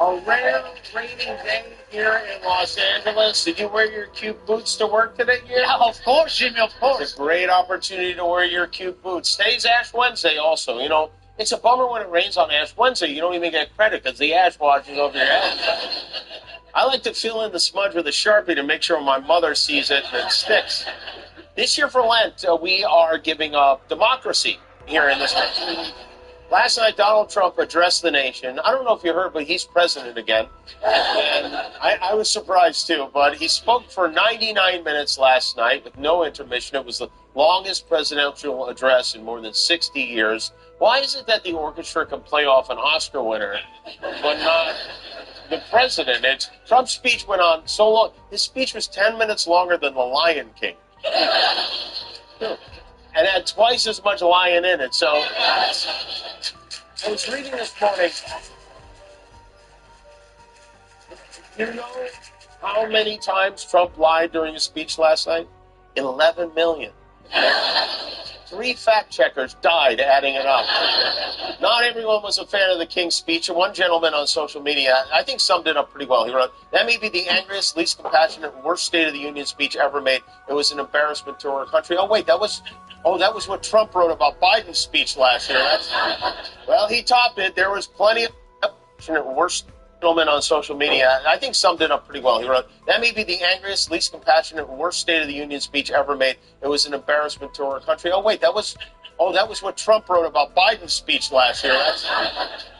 A rare rainy day here in Los Angeles. Did you wear your cute boots to work today, Jim? Yeah, of course, Jimmy, of course. It's a great opportunity to wear your cute boots. Today's Ash Wednesday also. You know, it's a bummer when it rains on Ash Wednesday. You don't even get credit because the ash washes over your head. I like to fill in the smudge with a Sharpie to make sure my mother sees it and it sticks. This year for Lent, we are giving up democracy here in this country. Last night, Donald Trump addressed the nation. I don't know if you heard, but he's president again. And I was surprised, too. But he spoke for 99 minutes last night with no intermission. It was the longest presidential address in more than 60 years. Why is it that the orchestra can play off an Oscar winner, but not the president? Trump's speech went on so long. His speech was 10 minutes longer than The Lion King. And had twice as much lion in it. So I was reading this morning. You know how many times Trump lied during his speech last night? 11 million. 3 fact checkers died adding it up. Not everyone was a fan of the King's speech. And one gentleman on social media, I think, summed it up pretty well. He wrote, "That may be the angriest, least compassionate, worst State of the Union speech ever made. It was an embarrassment to our country." Oh, wait, that was what Trump wrote about Biden's speech last year. Well, he topped it. There was plenty of worst gentleman on social media, I think, summed it up pretty well. He wrote, "That may be the angriest, least compassionate, worst State of the Union speech ever made. It was an embarrassment to our country." Oh, wait, that was what Trump wrote about Biden's speech last year.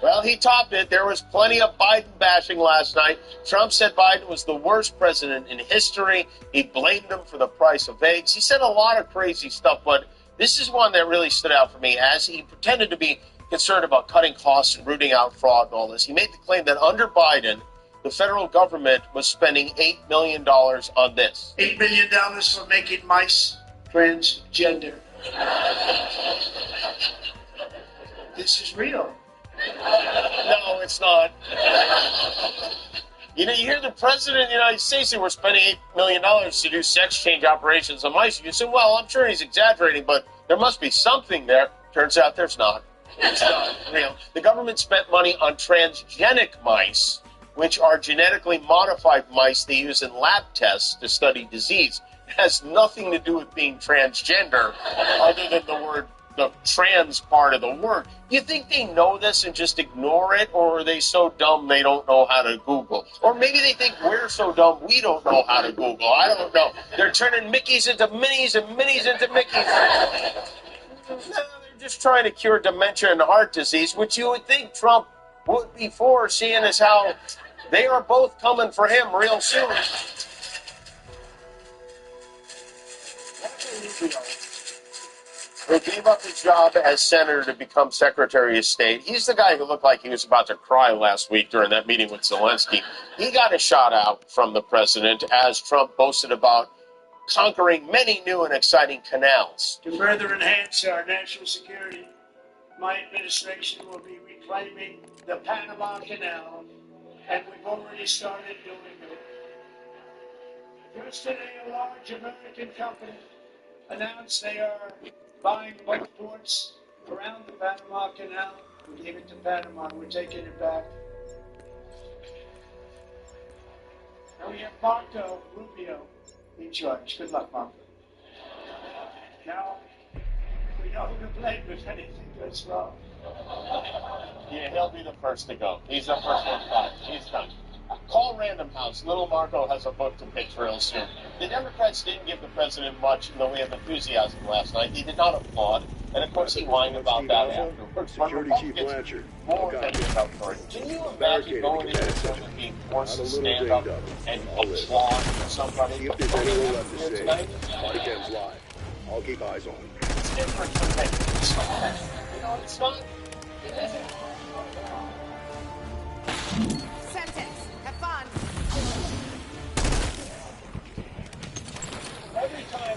Well, he topped it. There was plenty of Biden bashing last night. Trump said Biden was the worst president in history. He blamed him for the price of eggs. He said a lot of crazy stuff, but this is one that really stood out for me as he pretended to be concerned about cutting costs and rooting out fraud and all this. He made the claim that under Biden, the federal government was spending $8 million on this. $8 million for making mice transgender. This is real. No, it's not. You hear the president of the United States say we're spending $8 million to do sex change operations on mice. You say, well, I'm sure he's exaggerating, but there must be something there. Turns out there's not. It's not real. The government spent money on transgenic mice, which are genetically modified mice they use in lab tests to study disease. It has nothing to do with being transgender, other than the trans part of the word. You think they know this and just ignore it, or are they so dumb they don't know how to Google? Or maybe they think we're so dumb we don't know how to Google. I don't know. They're turning Mickeys into Minnies and Minnies into Mickeys. They're just trying to cure dementia and heart disease, which you would think Trump would be for, seeing as how they are both coming for him real soon. He gave up his job as senator to become Secretary of State. He's the guy who looked like he was about to cry last week during that meeting with Zelensky. He got a shout out from the president as Trump boasted about conquering many new and exciting canals. To further enhance our national security, my administration will be reclaiming the Panama Canal, and we've already started doing it. Yesterday, a large American company announced they are buying both ports around the Panama Canal. We gave it to Panama. We're taking it back. Now we have Marco Rubio in charge. Good luck, Marco. Now, we know who to blame if anything goes wrong. Yeah, he'll be the first to go. He's the first one fired. He's done. Call Random House. Little Marco has a book to pitch real soon. The Democrats didn't give the president much in the way of enthusiasm last night. They did not applaud. And, of course, he whined about that afterwards. Security Chief Blanchard. More offended up for it. Can you imagine going into the room and being forced to stand up and applaud for somebody? See if there's anyone left to say. Marty M's live. I'll keep eyes on him. It's different from that. You know, it's not. It isn't. Sentence. Have fun. Every time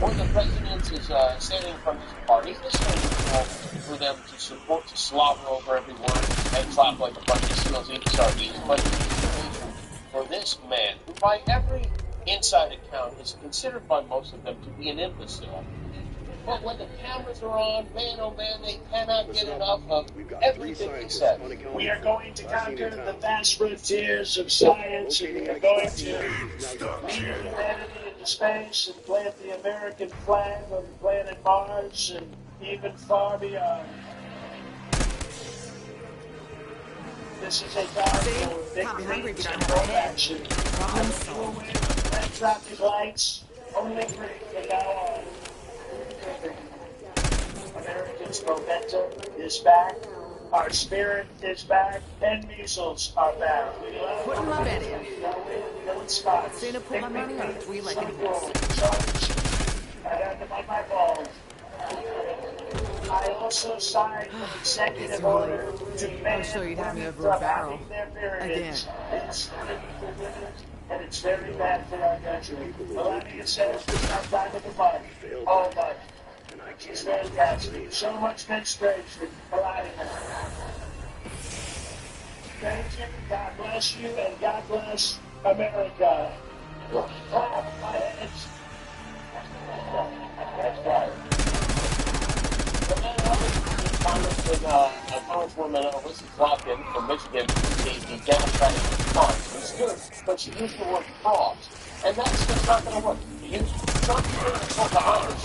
one of the presidents is standing in front of his party, it's very for them to support, to slobber over every word and clap like a bunch of seals eating sardines. But for this man, who by every inside account is considered by most of them to be an imbecile, but when the cameras are on, man, oh man, they cannot get enough of everything he said. We are going to conquer the vast frontiers of science, and we are going to lead humanity into space and plant the American flag on the planet Mars and even far beyond. This is a powerful victory and action. We will win red traffic lights, only green from now on. Americans' momentum is back, our spirit is back, and measles are back. Put my bet in. Soon to put my money on a 3-legged horse. I had them on my balls. I also signed an executive order to ban women from having their periods. And it's very bad for our country. Melania says it's not time of the month. All month. She's fantastic. So much menstruation. Melania. Thank you. God bless you, and God bless America. Clap my hands. That's right. Congresswoman Alyssa Plotkin from Michigan, the Democratic response was good, but she used the word fraud, and that's just not going to work. Trump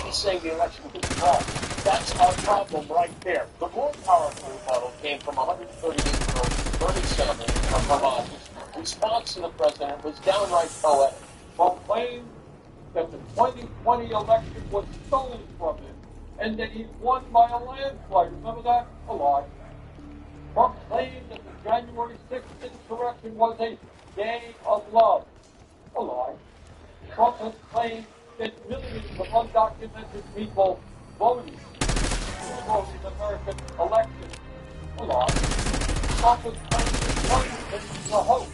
she's saying the election was fraud. That's our problem right there. The more powerful rebuttal came from 138-year-old Bernie Sanders from Vermont. His response to the president was downright poetic. Trump claimed that the 2020 election was stolen from him, and that he won by a landslide. Remember that? A lie. Trump claimed that the January 6th insurrection was a day of love. A lie. Trump has claimed that millions of undocumented people voted in the American election. A lie. Trump has claimed that Washington is a hoax.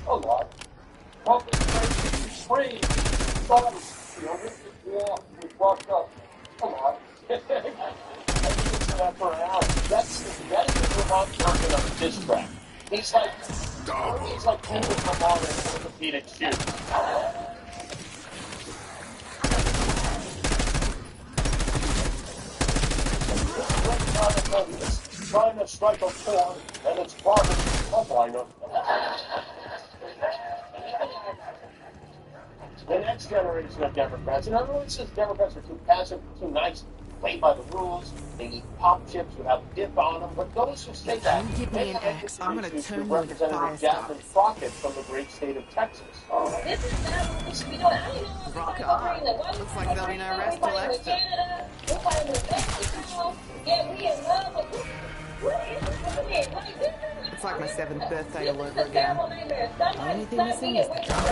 A lie. Trump has claimed that Ukraine started the Olympic war with Russia. A lie. That is the Vermont version of a diss track. He's like Kendrick Lamar in orthopedic shoes. Trying to strike a chord, and it's part of the frontliner. The next generation of Democrats, and everyone says Democrats are too passive, too nice, play by the rules, they eat pop chips without dip on them, but those who say that, You give me an X, I'm gonna turn you into Representative Jasmine Crockett from the great state of Texas. Rock on. Looks like there'll be no rest till extra. It's like my 7th birthday all over again. The only thing missing is the drum.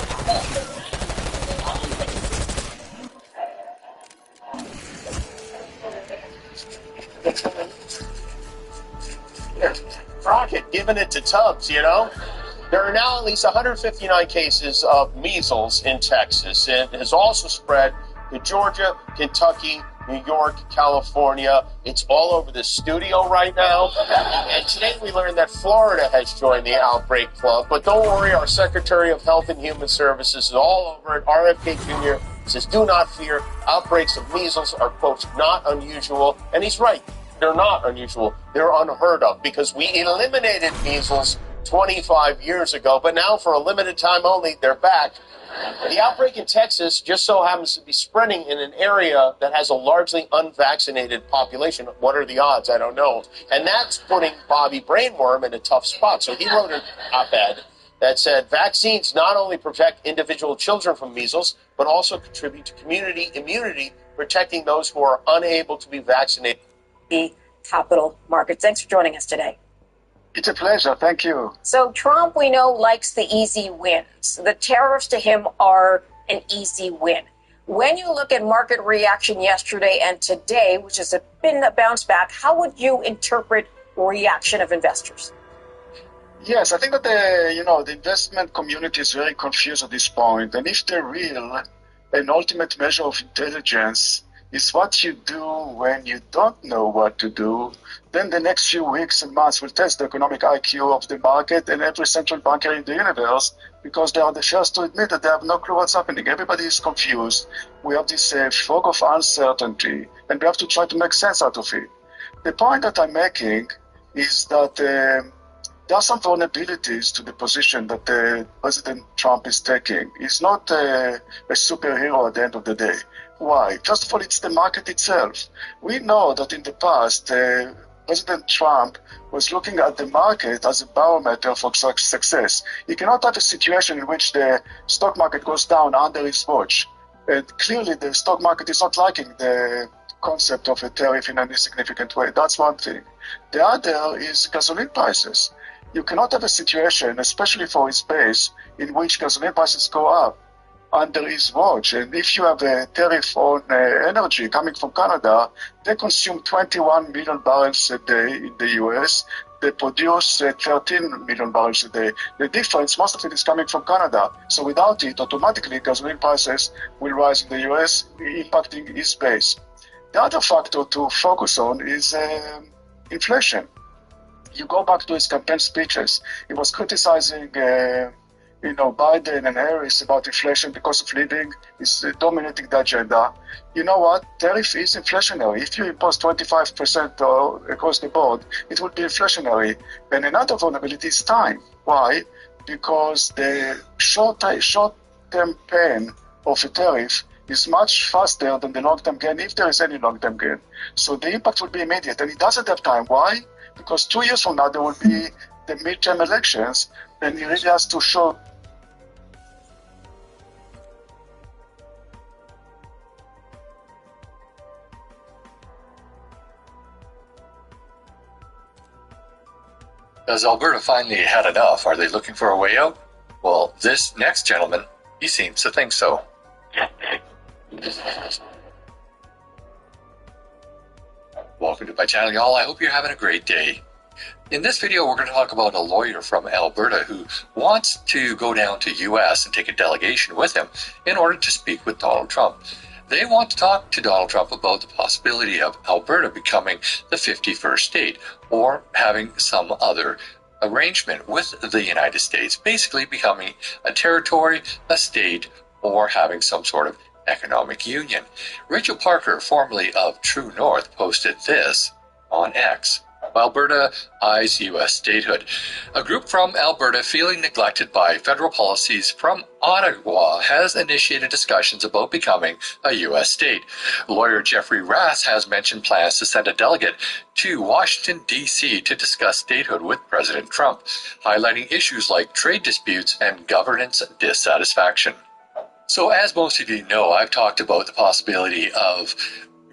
Crockett giving it to Tubbs, you know? There are now at least 159 cases of measles in Texas. It has also spread to Georgia, Kentucky, New York, California. It's all over the studio right now. And today we learned that Florida has joined the outbreak club. But don't worry, our Secretary of Health and Human Services is all over it. RFK Jr. says, do not fear. Outbreaks of measles are, quote, not unusual. And he's right. They're not unusual. They're unheard of because we eliminated measles 25 years ago. But now for a limited time only, they're back. The outbreak in Texas just so happens to be spreading in an area that has a largely unvaccinated population. What are the odds? I don't know. And that's putting Bobby Brainworm in a tough spot. So he wrote an op-ed that said vaccines not only protect individual children from measles, but also contribute to community immunity, protecting those who are unable to be vaccinated. Capital Markets. Thanks for joining us today. It's a pleasure. Thank you. So Trump, we know, likes the easy wins. The tariffs to him are an easy win. When you look at market reaction yesterday and today, which has been a bounce back, how would you interpret reaction of investors? Yes, I think that the investment community is very confused at this point. And if the real and ultimate measure of intelligence is what you do when you don't know what to do, then the next few weeks and months will test the economic IQ of the market and every central banker in the universe, because they are the first to admit that they have no clue what's happening. Everybody is confused. We have this fog of uncertainty, and we have to try to make sense out of it. The point that I'm making is that there are some vulnerabilities to the position that President Trump is taking. He's not a superhero at the end of the day. Why? First of all, it's the market itself. We know that in the past, President Trump was looking at the market as a barometer for success. He cannot have a situation in which the stock market goes down under his watch. And clearly, the stock market is not liking the concept of a tariff in any significant way. That's one thing. The other is gasoline prices. You cannot have a situation, especially for his base, in which gasoline prices go up under his watch. And if you have a tariff on energy coming from Canada, they consume 21 million barrels a day in the US. They produce 13 million barrels a day. The difference, most of it is coming from Canada. So without it, automatically gasoline prices will rise in the US, impacting his base. The other factor to focus on is inflation. You go back to his campaign speeches. He was criticizing Biden and Harris about inflation because of leading is dominating the agenda. You know what? Tariff is inflationary. If you impose 25% across the board, it will be inflationary. And another vulnerability is time. Why? Because the short-term pain of a tariff is much faster than the long-term gain, if there is any long-term gain. So the impact will be immediate. And he doesn't have time. Why? Because 2 years from now, there will be the midterm elections, and he really has to show. Has Alberta finally had enough? Are they looking for a way out? Well, this next gentleman, he seems to think so. Welcome to my channel, y'all. I hope you're having a great day. In this video, we're going to talk about a lawyer from Alberta who wants to go down to US and take a delegation with him in order to speak with Donald Trump. They want to talk to Donald Trump about the possibility of Alberta becoming the 51st state or having some other arrangement with the United States, basically becoming a territory, a state, or having some sort of economic union. Rachel Parker, formerly of True North, posted this on X. Alberta eyes U.S. statehood. A group from Alberta feeling neglected by federal policies from Ottawa has initiated discussions about becoming a U.S. state. Lawyer Jeffrey Rath has mentioned plans to send a delegate to Washington, D.C. to discuss statehood with President Trump, highlighting issues like trade disputes and governance dissatisfaction. So as most of you know, I've talked about the possibility of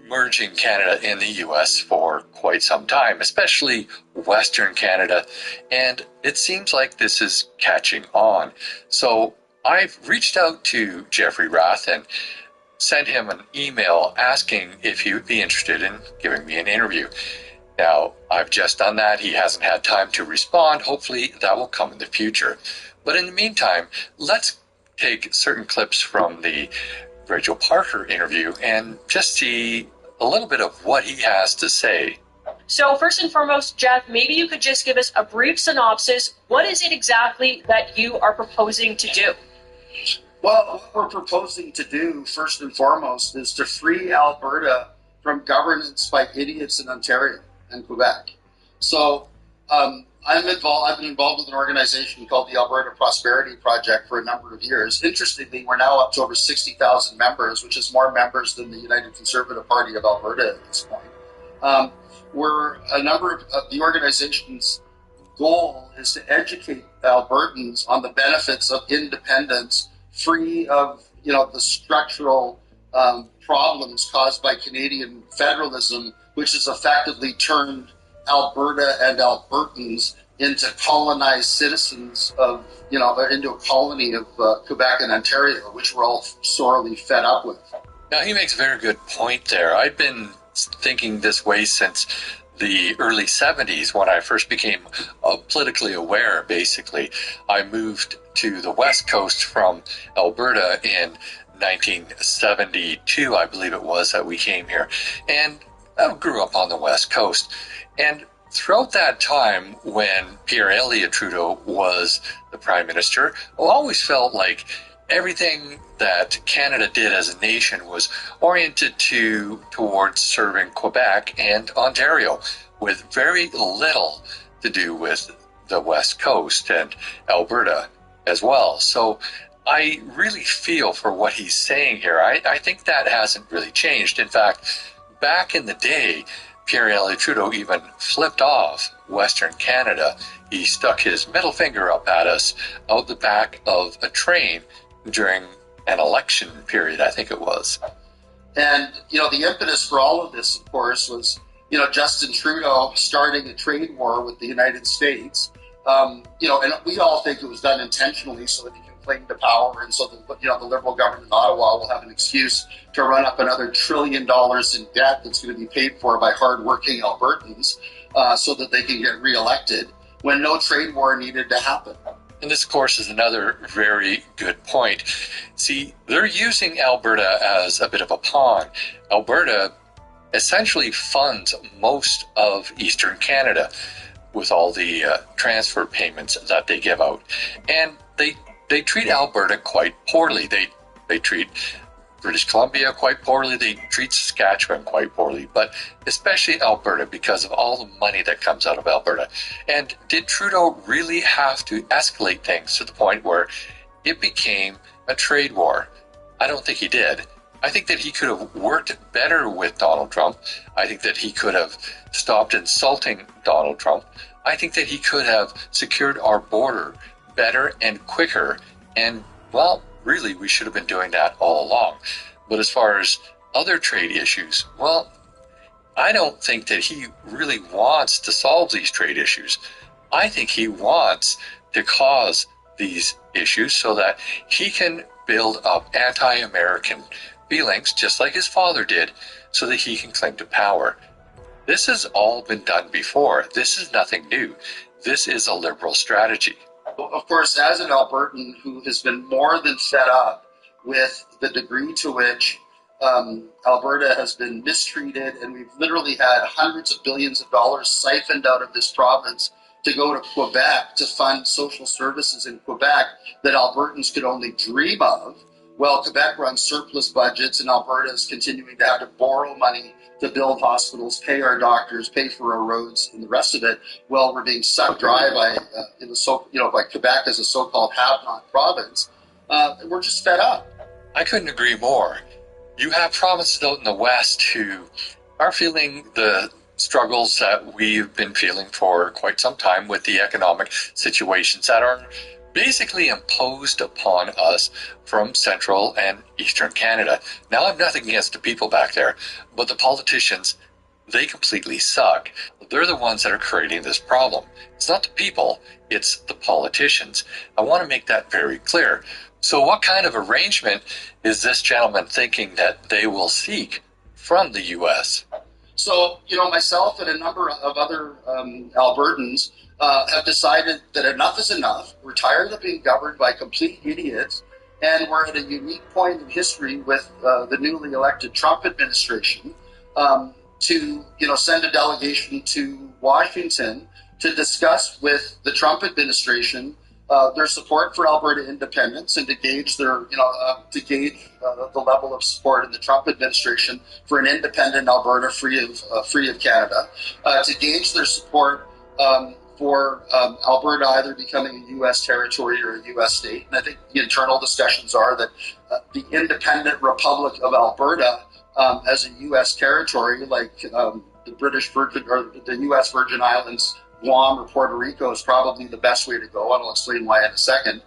merging Canada and the US for quite some time, especially Western Canada, and it seems like this is catching on. So I've reached out to Jeffrey Rath and sent him an email asking if he would be interested in giving me an interview. Now, I've just done that. He hasn't had time to respond. Hopefully that will come in the future. But in the meantime, let's take certain clips from the Rachel Parker interview and just see a little bit of what he has to say. So first and foremost, Jeff, maybe you could just give us a brief synopsis. What is it exactly that you are proposing to do? Well, what we're proposing to do, first and foremost, is to free Alberta from governance by idiots in Ontario and Quebec. So I've been involved with an organization called the Alberta Prosperity Project for a number of years. Interestingly, we're now up to over 60,000 members, which is more members than the United Conservative Party of Alberta at this point. A number of the organization's goal is to educate Albertans on the benefits of independence, free of the structural problems caused by Canadian federalism, which has effectively turned Alberta and Albertans into colonized citizens of, into a colony of Quebec and Ontario, which we're all sorely fed up with. Now, he makes a very good point there. I've been thinking this way since the early 70s when I first became politically aware, basically. I moved to the West Coast from Alberta in 1972, I believe it was, that we came here. And I grew up on the West Coast. And throughout that time, when Pierre Elliott Trudeau was the Prime Minister, I always felt like everything that Canada did as a nation was oriented towards serving Quebec and Ontario, with very little to do with the West Coast and Alberta as well. So I really feel for what he's saying here. I think that hasn't really changed. In fact, back in the day, Pierre Elliott Trudeau even flipped off Western Canada. He stuck his middle finger up at us out the back of a train during an election period, I think it was. And, the impetus for all of this, of course, was, Justin Trudeau starting a trade war with the United States. And we all think it was done intentionally so that he can cling to power, and so that, the Liberal government in Ottawa will have an excuse to run up another $1 trillion in debt that's going to be paid for by hardworking Albertans so that they can get reelected when no trade war needed to happen. And this, of course, is another very good point. See, they're using Alberta as a bit of a pawn. Alberta essentially funds most of Eastern Canada with all the transfer payments that they give out. And they treat Alberta quite poorly. They treat British Columbia quite poorly. They treat Saskatchewan quite poorly, but especially Alberta because of all the money that comes out of Alberta. And did Trudeau really have to escalate things to the point where it became a trade war? I don't think he did. I think that he could have worked better with Donald Trump. I think that he could have stopped insulting Donald Trump. I think that he could have secured our border better and quicker. And, well, really, we should have been doing that all along. But as far as other trade issues, well, I don't think that he really wants to solve these trade issues. I think he wants to cause these issues so that he can build up anti-American feelings, just like his father did, so that he can cling to power. This has all been done before. This is nothing new. This is a Liberal strategy. Of course, as an Albertan who has been more than fed up with the degree to which Alberta has been mistreated, and we've literally had hundreds of billions of dollars siphoned out of this province to go to Quebec to fund social services in Quebec that Albertans could only dream of. Well, Quebec runs surplus budgets, and Alberta is continuing to have to borrow money to build hospitals, pay our doctors, pay for our roads, and the rest of it. Well, we're being sucked dry by by Quebec as a so-called have-not province. We're just fed up. I couldn't agree more. You have provinces out in the West who are feeling the struggles that we've been feeling for quite some time with the economic situations that are basically imposed upon us from Central and Eastern Canada. Now, I have nothing against the people back there, but the politicians, they completely suck. They're the ones that are creating this problem. It's not the people, it's the politicians. I want to make that very clear. So what kind of arrangement is this gentleman thinking that they will seek from the U.S.? So, myself and a number of other Albertans have decided that enough is enough. We're tired of being governed by complete idiots, and we're at a unique point in history with the newly elected Trump administration to, send a delegation to Washington to discuss with the Trump administration their support for Alberta independence and to gauge their, the level of support in the Trump administration for an independent Alberta free of Canada, to gauge their support for Alberta either becoming a U.S. territory or a U.S. state. And I think the internal discussions are that the independent Republic of Alberta as a U.S. territory, like the British Virgin or the U.S. Virgin Islands, Guam or Puerto Rico, is probably the best way to go, and I'll explain why in a second.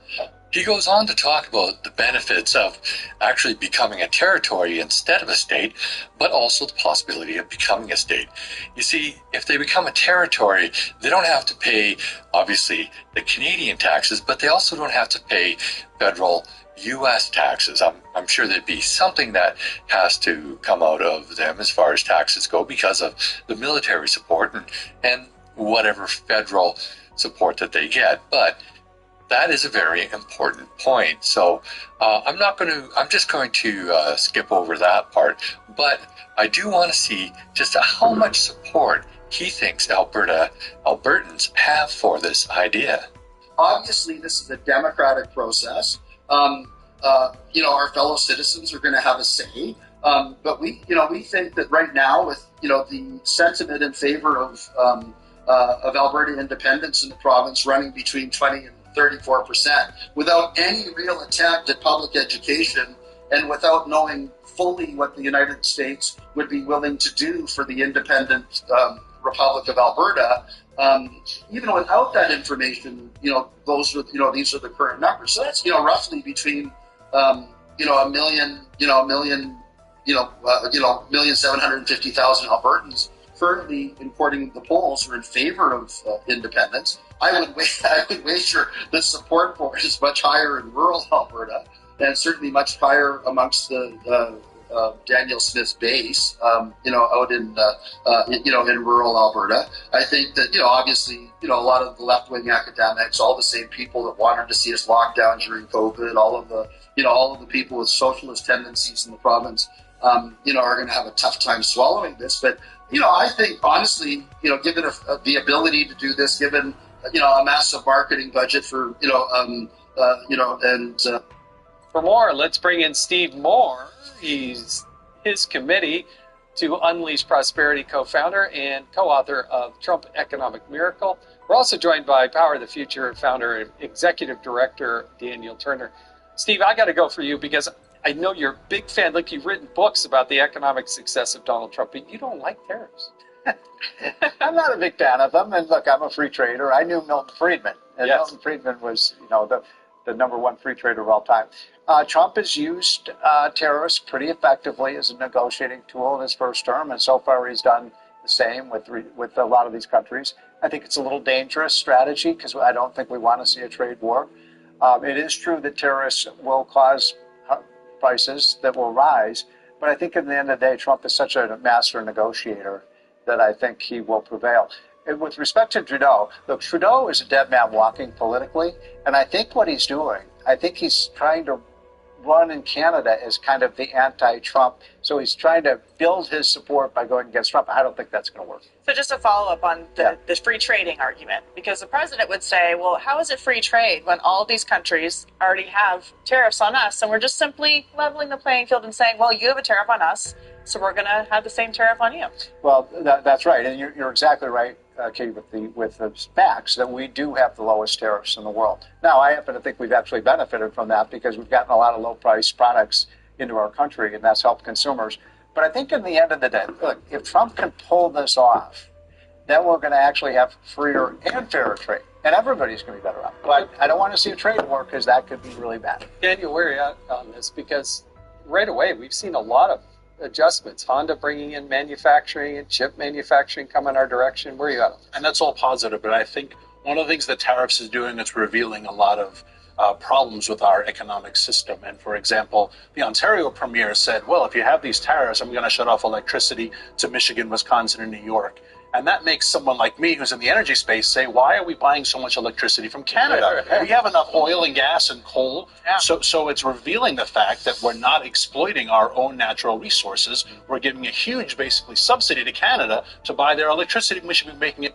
He goes on to talk about the benefits of actually becoming a territory instead of a state, but also the possibility of becoming a state. You see, if they become a territory, they don't have to pay, obviously, the Canadian taxes, but they also don't have to pay federal U.S. taxes. I'm sure there'd be something that has to come out of them as far as taxes go because of the military support and whatever federal support that they get. But that is a very important point. So I'm just going to skip over that part. But I do want to see just how much support he thinks Albertans have for this idea. Obviously, this is a democratic process. Our fellow citizens are going to have a say. But we think that right now, with the sentiment in favor of Alberta independence in the province running between 20 and 34%, without any real attempt at public education and without knowing fully what the United States would be willing to do for the independent Republic of Alberta, even without that information, these are the current numbers. So that's roughly between 1,750,000 Albertans currently, according to the polls, are in favor of independence. I would wager the support for it is much higher in rural Alberta, and certainly much higher amongst the Daniel Smith's base, out in rural Alberta. I think that obviously a lot of the left-wing academics, all the same people that wanted to see us locked down during COVID, all of the people with socialist tendencies in the province, are going to have a tough time swallowing this. But I think honestly, given the ability to do this, given a massive marketing budget for For more, let's bring in Steve Moore. He's his committee to Unleash Prosperity co-founder and co-author of Trump Economic Miracle. We're also joined by Power of the Future founder and executive director Daniel Turner. Steve, I got to go for you because I know you're a big fan. Like, you've written books about the economic success of Donald Trump, but you don't like tariffs. I'm not a big fan of them. And look, I'm a free trader. I knew Milton Friedman. And Yes. Milton Friedman was, the number one free trader of all time. Trump has used tariffs pretty effectively as a negotiating tool in his first term, and so far he's done the same with a lot of these countries. I think it's a little dangerous strategy because I don't think we want to see a trade war. It is true that tariffs will cause prices that will rise, but I think at the end of the day, Trump is such a master negotiator that I think he will prevail. And with respect to Trudeau, look, Trudeau is a dead man walking politically, and I think what he's doing, I think he's trying to run in Canada as kind of the anti-Trump. So he's trying to build his support by going against Trump. I don't think that's going to work. So just a follow-up on the free trading argument, because the president would say, well, how is it free trade when all these countries already have tariffs on us, and we're just simply leveling the playing field and saying, well, you have a tariff on us, so we're going to have the same tariff on you. Well, that's right, and you're exactly right, Katie, with the facts that we do have the lowest tariffs in the world. Now, I happen to think we've actually benefited from that because we've gotten a lot of low-priced products into our country, and that's helped consumers. But I think in the end of the day, look, if Trump can pull this off, then we're going to actually have freer and fairer trade, and everybody's going to be better off. But I don't want to see a trade war because that could be really bad. Daniel, where are you at on this? Because right away we've seen a lot of adjustments. Honda bringing in manufacturing and chip manufacturing coming our direction. Where are you at? And that's all positive, but I think one of the things that tariffs is doing is revealing a lot of problems with our economic system. And for example, the Ontario Premier said, well, if you have these tariffs, I'm going to shut off electricity to Michigan, Wisconsin, and New York. And that makes someone like me who's in the energy space say, why are we buying so much electricity from Canada? We have enough oil and gas and coal. So it's revealing the fact that we're not exploiting our own natural resources. We're giving a huge, basically, subsidy to Canada to buy their electricity. We should be making it.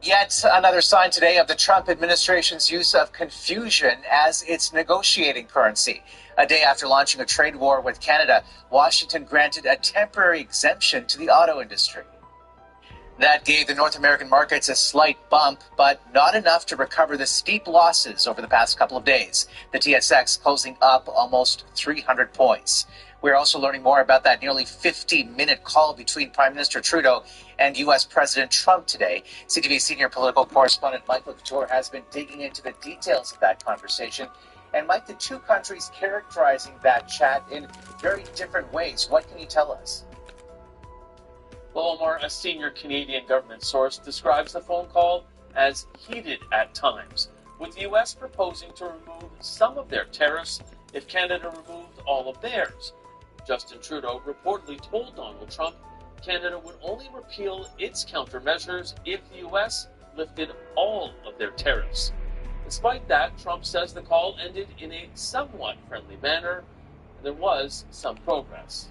Yet another sign today of the Trump administration's use of confusion as its negotiating currency. A day after launching a trade war with Canada, Washington granted a temporary exemption to the auto industry. That gave the North American markets a slight bump, but not enough to recover the steep losses over the past couple of days. The TSX closing up almost 300 points. We're also learning more about that nearly 50-minute call between Prime Minister Trudeau and U.S. President Trump today. CTV senior political correspondent Michael Couture has been digging into the details of that conversation. And Mike, the two countries characterizing that chat in very different ways. What can you tell us? Well, Omar, a senior Canadian government source describes the phone call as heated at times, with the U.S. proposing to remove some of their tariffs if Canada removed all of theirs. Justin Trudeau reportedly told Donald Trump Canada would only repeal its countermeasures if the U.S. lifted all of their tariffs. Despite that, Trump says the call ended in a somewhat friendly manner, and there was some progress.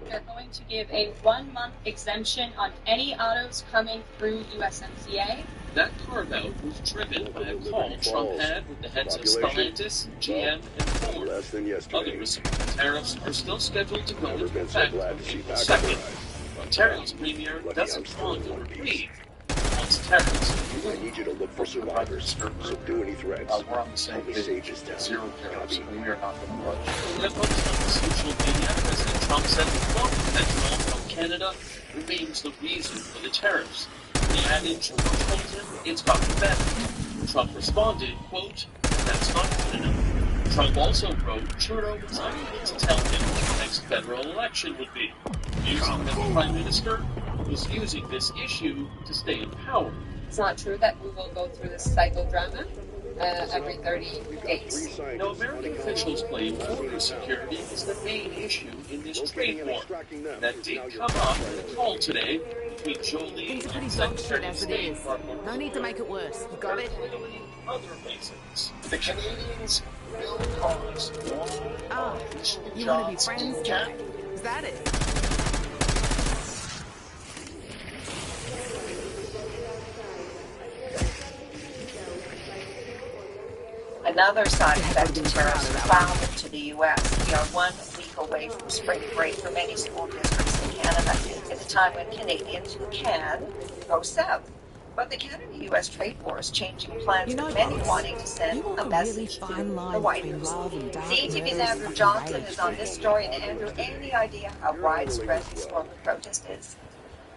They're going to give a 1-month exemption on any autos coming through USMCA. That carve-out was driven by a call Trump had with the heads of Stellantis, GM, and Ford. Other reciprocal tariffs are still scheduled to go into effect on April 2nd. Ontario's premier doesn't want to reprieve. Once tariffs I need you to look for survivors, so do any threats. We're on the same page. Zero tariffs, and we are not going to budge. In a post on social media, President Trump said the quote fentanyl from Canada remains the reason for the tariffs. He added, Trudeau told him it's gotten better. Trump responded, quote, that's not good enough. Trump also wrote Trudeau was unable to tell him what the next federal election would be, using that the Prime Minister was using this issue to stay in power. It's not true that we will go through this psychodrama every 30 days. Now, American officials claim border security is the main issue in this trade war. That did come up in a call today between Jolie and Secretary of State Marco Rubio. No need to make it worse. You got it? Other reasons. The Canadians will cause war. Oh, you want to be friends? Jack? Is that it? Another side effect of tariffs found into the U.S. We are 1 week away from spring break for many school districts in Canada. It's a time when Canadians who can go south. But the Canada-U.S. trade war is changing plans, with many wanting to send a message to the White House. CTV's Andrew Johnson is on this story. And Andrew, any idea how widespread this form of protest is?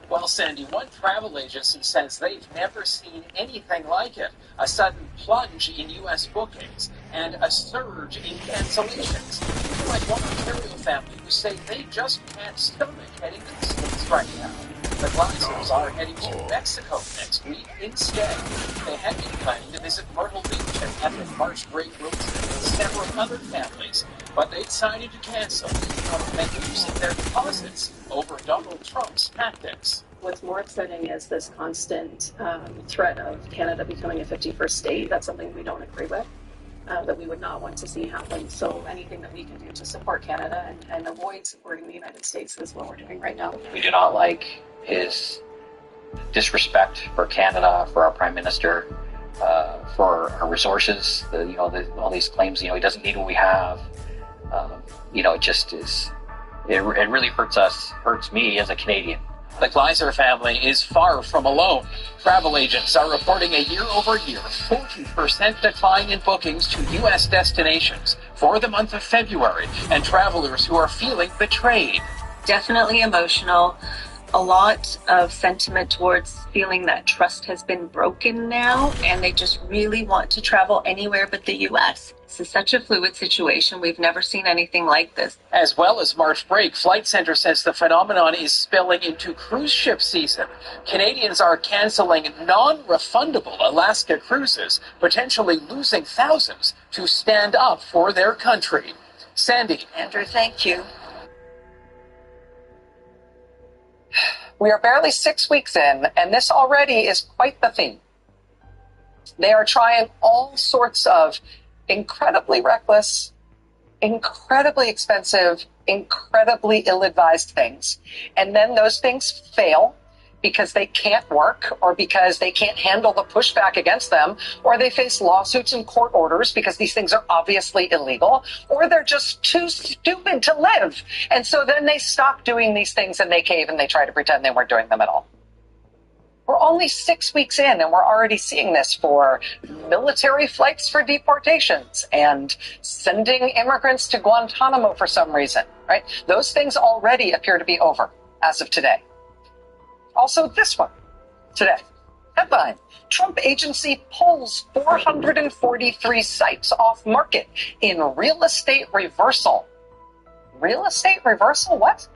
Well, Sandy, one travel agency says they've never seen anything like it. A sudden plunge in U.S. bookings and a surge in cancellations. Like one Ontario family who say they just can't stomach heading to the States right now. The Glasgows are heading to Mexico next week. Instead, they had been planning to visit Myrtle Beach and epic March break road trip with several other families, but they decided to cancel and using their deposits over Donald Trump's tactics. What's more upsetting is this constant threat of Canada becoming a 51st state. That's something we don't agree with. that we would not want to see happen. So anything that we can do to support Canada and avoid supporting the United States is what we're doing right now. We do not like his disrespect for Canada, for our Prime Minister, for our resources. All these claims. He doesn't need what we have. It just is. It really hurts me as a Canadian. The Gleiser family is far from alone. Travel agents are reporting a year-over-year 40% decline in bookings to U.S. destinations for the month of February, and travelers who are feeling betrayed. Definitely emotional. A lot of sentiment towards feeling that trust has been broken now, and they just really want to travel anywhere but the U.S. This is such a fluid situation. We've never seen anything like this. As well as March break, Flight Centre says the phenomenon is spilling into cruise ship season. Canadians are canceling non-refundable Alaska cruises, potentially losing thousands to stand up for their country. Sandy. Andrew, thank you. We are barely 6 weeks in, and this already is quite the theme. They are trying all sorts of incredibly reckless, incredibly expensive, incredibly ill-advised things. And then those things fail because they can't work, or because they can't handle the pushback against them, or they face lawsuits and court orders because these things are obviously illegal, or they're just too stupid to live. And so then they stop doing these things and they cave and they try to pretend they weren't doing them at all. We're only 6 weeks in and we're already seeing this for military flights for deportations and sending immigrants to Guantanamo for some reason, right? Those things already appear to be over as of today. Also this one, today. Headline, Trump agency pulls 443 sites off market in real estate reversal. Real estate reversal? What?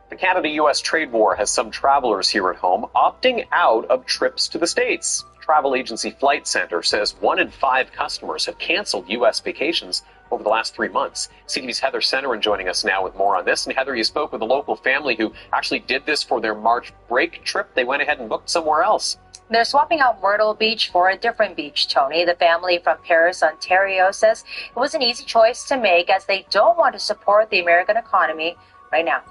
The Canada-U.S. trade war has some travelers here at home opting out of trips to the States. Travel agency Flight Centre says 1 in 5 customers have canceled U.S. vacations over the last 3 months. CTV's Heather Centerin joining us now with more on this. And Heather, you spoke with a local family who actually did this for their March break trip. They went ahead and booked somewhere else. They're swapping out Myrtle Beach for a different beach, Tony. The family from Paris, Ontario says it was an easy choice to make as they don't want to support the American economy right now.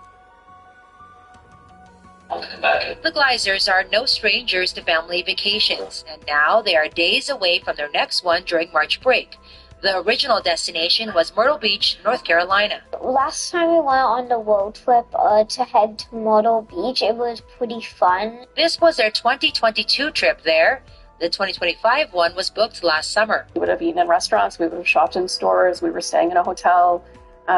The Gleisers are no strangers to family vacations, and now they are days away from their next one during March break. The original destination was Myrtle Beach, North Carolina. Last time we went on the road trip to head to Myrtle Beach, it was pretty fun. This was their 2022 trip there. The 2025 one was booked last summer. We would have eaten in restaurants, we would have shopped in stores, we were staying in a hotel.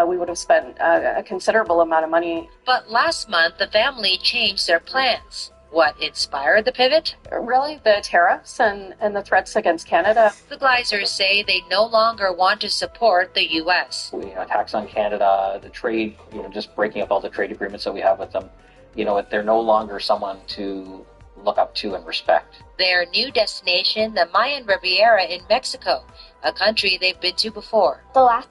We would have spent a considerable amount of money. But last month, the family changed their plans. What inspired the pivot? Really, the tariffs and the threats against Canada. The Gleisers say they no longer want to support the U.S. Attacks on Canada, the trade, just breaking up all the trade agreements that we have with them. They're no longer someone to look up to and respect. Their new destination, the Mayan Riviera in Mexico, a country they've been to before. The last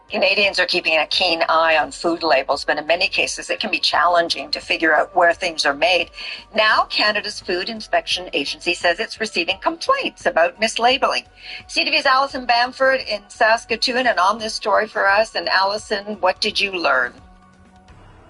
Canadians are keeping a keen eye on food labels, but in many cases it can be challenging to figure out where things are made. Now, Canada's Food Inspection Agency says it's receiving complaints about mislabeling. CTV's Alison Bamford in Saskatoon, and on this story for us. And Alison, what did you learn?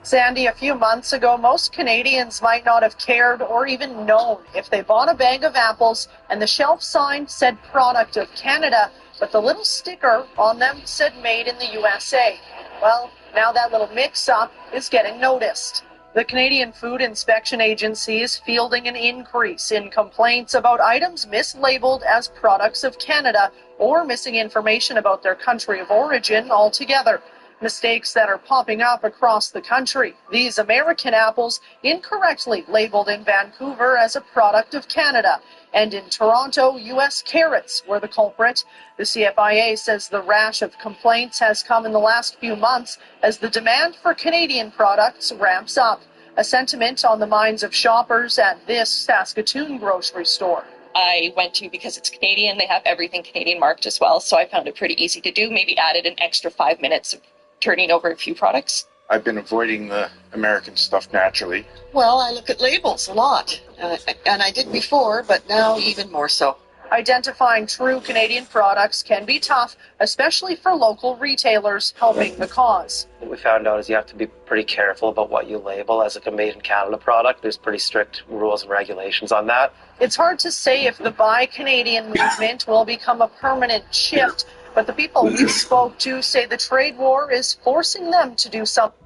Sandy, a few months ago, most Canadians might not have cared or even known if they bought a bag of apples and the shelf sign said product of Canada, but the little sticker on them said made in the USA. Well, now that little mix-up is getting noticed. The Canadian Food Inspection Agency is fielding an increase in complaints about items mislabeled as products of Canada or missing information about their country of origin altogether. Mistakes that are popping up across the country. These American apples incorrectly labeled in Vancouver as a product of Canada. And in Toronto, U.S. carrots were the culprit. The CFIA says the rash of complaints has come in the last few months as the demand for Canadian products ramps up. A sentiment on the minds of shoppers at this Saskatoon grocery store. I went to because it's Canadian. They have everything Canadian marked as well, so I found it pretty easy to do. Maybe added an extra 5 minutes of turning over a few products. I've been avoiding the American stuff naturally. Well, I look at labels a lot, and I did before, but now even more so. Identifying true Canadian products can be tough, especially for local retailers helping the cause. What we found out is you have to be pretty careful about what you label as a made in Canada product. There's pretty strict rules and regulations on that. It's hard to say if the Buy Canadian movement will become a permanent shift, but the people we spoke to say the trade war is forcing them to do something.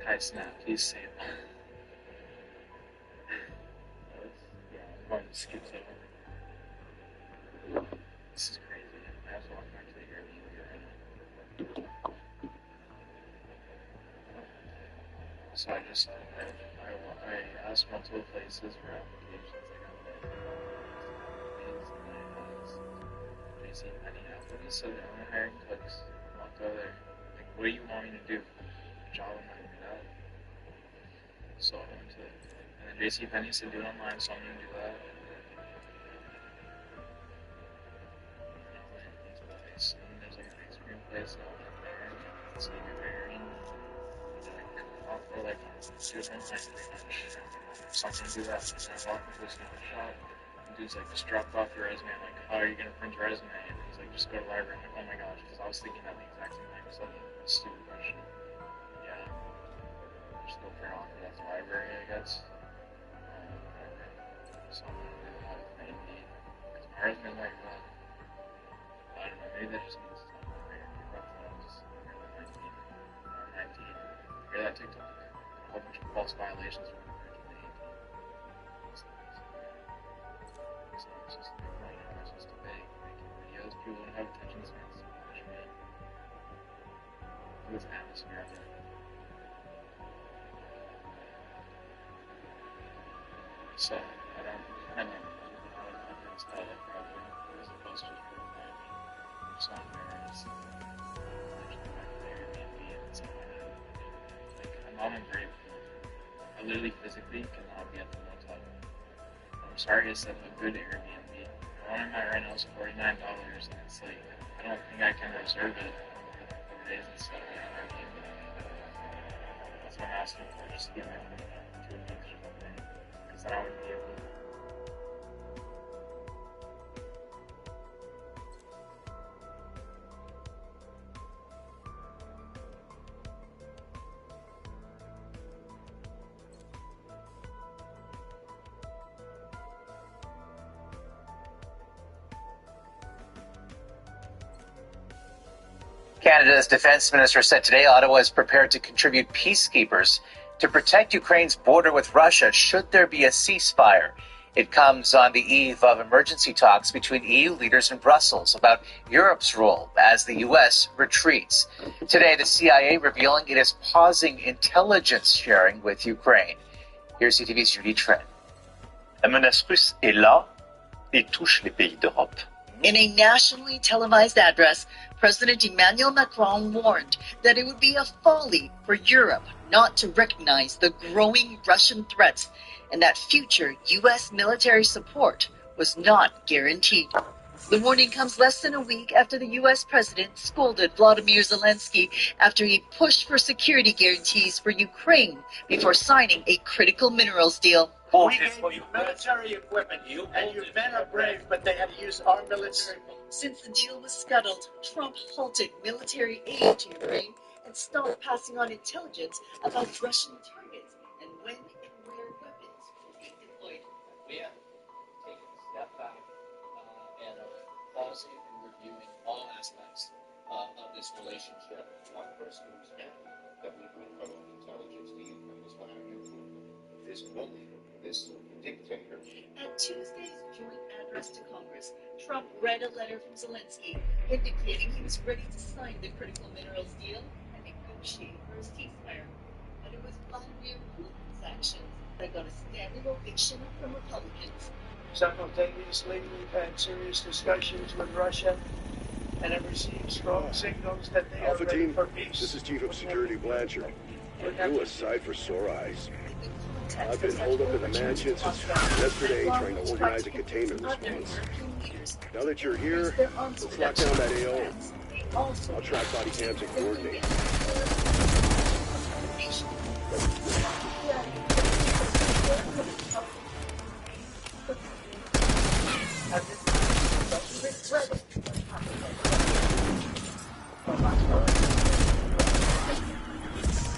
Hi, Snap. Please save it. Yeah, I'm going to skip over. This is crazy. I have to walk back to the Airbnb right now. So I asked multiple places for applications. I got JCPenney applicants, so they're only hiring cooks. I'll go there. Like, what do you want me to do? Job I'm not good at. So I went to, and then JCPenney said do it online, so I'm gonna do that. And then there's like an ice cream place out there. It's like hiring. Or like do it online pretty much. Something to do that. And I walk into this new shop. And dude's like, just drop off your resume. I'm like, how are you gonna print your resume? And he's like, just go to the library. I'm like, oh my gosh, because I was thinking that the exact same thing. It's like a stupid question. Yeah. Just go print off at the library, I guess. So I'm gonna do that maybe. Because my resume like that. I don't know, maybe that just means it's not my favorite. But I'm just really 19. I'm 19. Hear that TikTok? A whole bunch of false violations from the 13 to 18. So it's just like running out, it's just a big, making videos. People don't have attention spans to watch me. This atmosphere out there. So, I don't know how to install it properly. As opposed to just really somewhere it's actually back to the Airbnb and it's like, I'm not in great. I literally physically cannot be at the motel. I'm sorry I said a good Airbnb. The one I'm at right now is $49 and it's like, I don't think I can reserve it for 4 days and stuff on Airbnb. That's what I'm asking for, just give me 2 weeks or something. Because then I would be able to. Canada's defense minister said today Ottawa is prepared to contribute peacekeepers to protect Ukraine's border with Russia should there be a ceasefire. It comes on the eve of emergency talks between EU leaders in Brussels about Europe's role as the U.S. retreats. Today, the CIA revealing it is pausing intelligence sharing with Ukraine. Here's CTV's Judy Trent. La menace russe est là et touche les pays d'Europe. In a nationally televised address, President Emmanuel Macron warned that it would be a folly for Europe not to recognize the growing Russian threats and that future U.S. military support was not guaranteed. The warning comes less than a week after the U.S. president scolded Volodymyr Zelensky after he pushed for security guarantees for Ukraine before signing a critical minerals deal. We gave you military equipment, and your men are brave, but they had to use our military. Since the deal was scuttled, Trump halted military aid to Ukraine and stopped passing on intelligence about Russian targets and when and where weapons will be deployed. We have taken a step back and are pausing and reviewing all aspects of this relationship. Our first understand that we bring from intelligence to Ukraine is what I'm here for. This bully, this dictator. At Tuesday's joint address to Congress, Trump read a letter from Zelensky indicating he was ready to sign the critical minerals deal and negotiate for a ceasefire. But it was Vladimir Putin's actions that got a standing ovation from Republicans. Simultaneously, we've had serious discussions with Russia and have received strong signals that they Alpha are ready Team, for peace. this is Chief of Security Blanchard. You a sight for sore eyes. I've been holed up in the mansion since yesterday trying to organize a containment response. Now that you're here, let's lock down that AO. I'll track body cams and coordinate.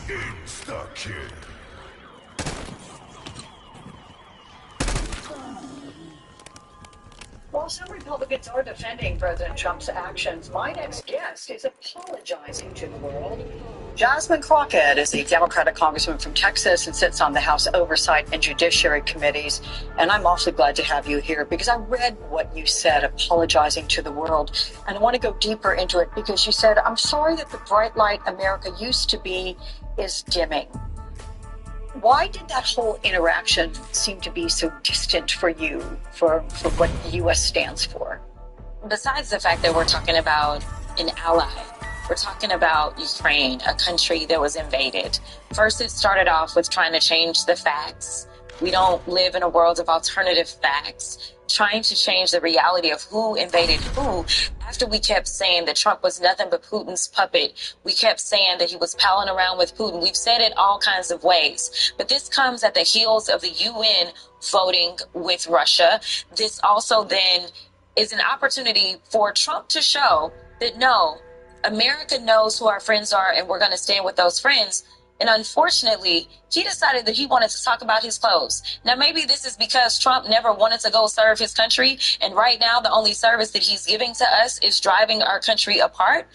Insta-kill. While some Republicans are defending President Trump's actions, my next guest is apologizing to the world. Jasmine Crockett is a Democratic congresswoman from Texas and sits on the House Oversight and Judiciary Committees. And I'm awfully glad to have you here because I read what you said, apologizing to the world. And I want to go deeper into it because you said, I'm sorry that the bright light America used to be is dimming. Why did that whole interaction seem to be so distant for you, for what the U.S. stands for? Besides the fact that we're talking about an ally, we're talking about Ukraine, a country that was invaded. First, it started off with trying to change the facts. We don't live in a world of alternative facts. Trying to change the reality of who invaded who. After we kept saying that Trump was nothing but Putin's puppet, we kept saying that he was palling around with Putin. We've said it all kinds of ways. But this comes at the heels of the UN voting with Russia. This also then is an opportunity for Trump to show that no, America knows who our friends are and we're going to stand with those friends. And unfortunately, he decided that he wanted to talk about his clothes. Now, maybe this is because Trump never wanted to go serve his country. And right now, the only service that he's giving to us is driving our country apart.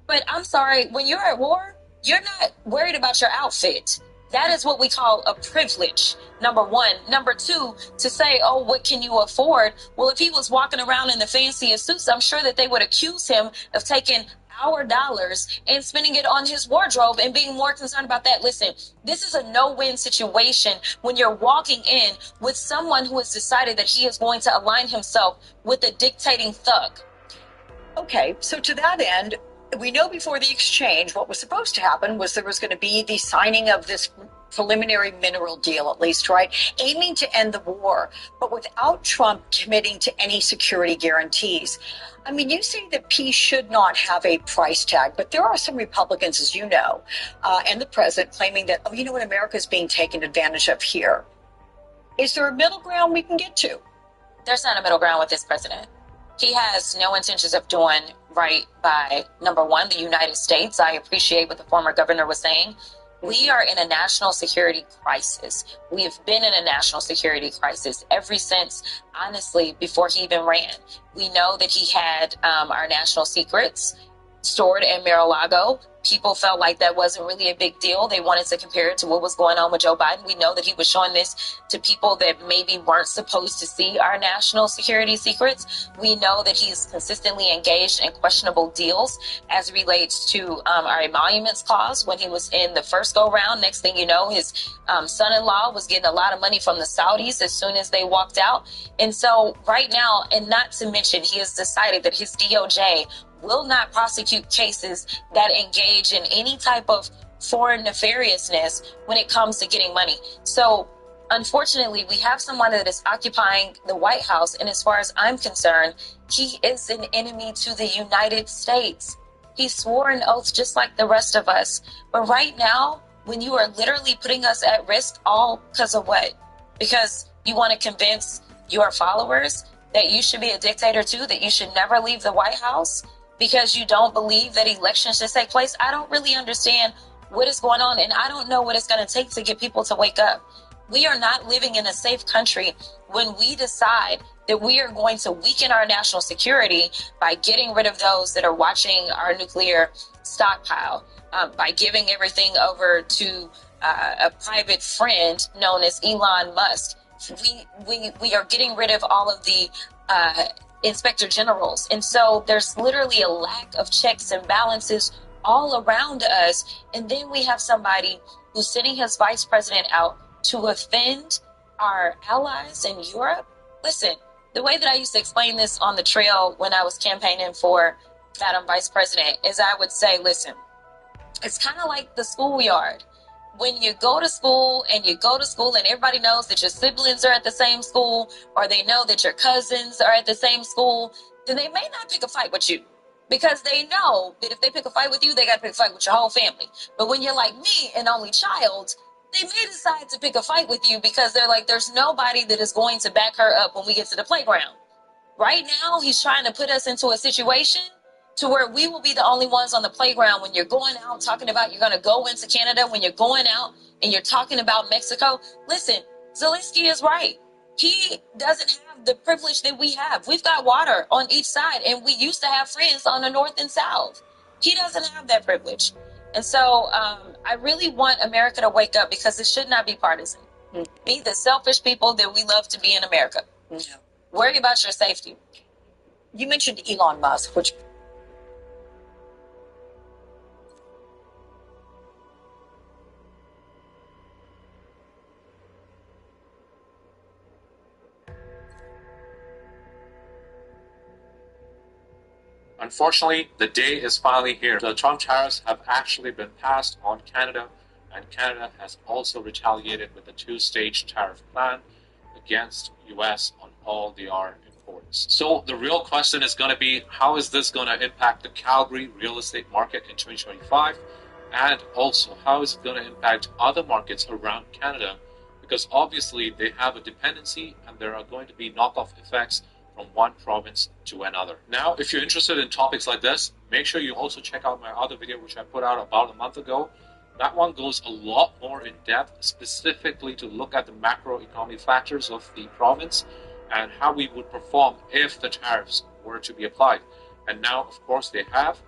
But I'm sorry, when you're at war, you're not worried about your outfit. That is what we call a privilege, number one. Number two, to say, oh, what can you afford? Well, if he was walking around in the fanciest suits, I'm sure that they would accuse him of taking our dollars and spending it on his wardrobe and being more concerned about that. Listen, this is a no-win situation when you're walking in with someone who has decided that he is going to align himself with a dictating thug. Okay, so to that end, we know before the exchange what was supposed to happen was there was going to be the signing of this preliminary mineral deal, at least, right? Aiming to end the war, but without Trump committing to any security guarantees. I mean, you say that peace should not have a price tag, but there are some Republicans, as you know, and the president claiming that, oh, you know what, America is being taken advantage of here. Is there a middle ground we can get to? There's not a middle ground with this president. He has no intentions of doing right by, number one, the United States. I appreciate what the former governor was saying. We are in a national security crisis. We have been in a national security crisis ever since, honestly, before he even ran. We know that he had our national secrets stored in Mar-a-Lago. People felt like that wasn't really a big deal. They wanted to compare it to what was going on with Joe Biden. We know that he was showing this to people that maybe weren't supposed to see our national security secrets. We know that he's consistently engaged in questionable deals as it relates to our emoluments clause when he was in the first go round. Next thing you know, his son-in-law was getting a lot of money from the Saudis as soon as they walked out. And so right now, and not to mention, he has decided that his DOJ will not prosecute cases that engage in any type of foreign nefariousness when it comes to getting money. So unfortunately, we have someone that is occupying the White House. And as far as I'm concerned, he is an enemy to the United States. He swore an oath just like the rest of us. But right now, when you are literally putting us at risk, all because of what? Because you want to convince your followers that you should be a dictator too, that you should never leave the White House? Because you don't believe that elections should take place? I don't really understand what is going on, and I don't know what it's going to take to get people to wake up. We are not living in a safe country when we decide that we are going to weaken our national security by getting rid of those that are watching our nuclear stockpile, by giving everything over to a private friend known as Elon Musk. We are getting rid of all of the inspector generals. And so there's literally a lack of checks and balances all around us. And then we have somebody who's sending his vice president out to offend our allies in Europe. Listen, the way that I used to explain this on the trail when I was campaigning for Madam Vice President is I would say, listen, it's kind of like the schoolyard. When you go to school and everybody knows that your siblings are at the same school, or they know that your cousins are at the same school, then they may not pick a fight with you because they know that if they pick a fight with you, they got to pick a fight with your whole family. But when you're like me, an only child, they may decide to pick a fight with you because they're like, there's nobody that is going to back her up when we get to the playground. Right now, he's trying to put us into a situation to where we will be the only ones on the playground when you're going out talking about you're going to go into Canada, when you're going out and you're talking about Mexico. Listen, Zelensky is right. He doesn't have the privilege that we have. We've got water on each side, and we used to have friends on the north and south. He doesn't have that privilege. And so I really want America to wake up, because it should not be partisan. Be the selfish people that we love to be in America. Worry about your safety. You mentioned Elon Musk, which Unfortunately, the day is finally here. The Trump tariffs have actually been passed on Canada, and Canada has also retaliated with a two-stage tariff plan against US on all DR imports. So the real question is going to be, how is this going to impact the Calgary real estate market in 2025? And also, how is it going to impact other markets around Canada? Because obviously they have a dependency, and there are going to be knockoff effects from one province to another. Now, if you're interested in topics like this, make sure you also check out my other video, which I put out about a month ago. That one goes a lot more in depth, specifically to look at the macroeconomic factors of the province and how we would perform if the tariffs were to be applied. And now, of course, they have.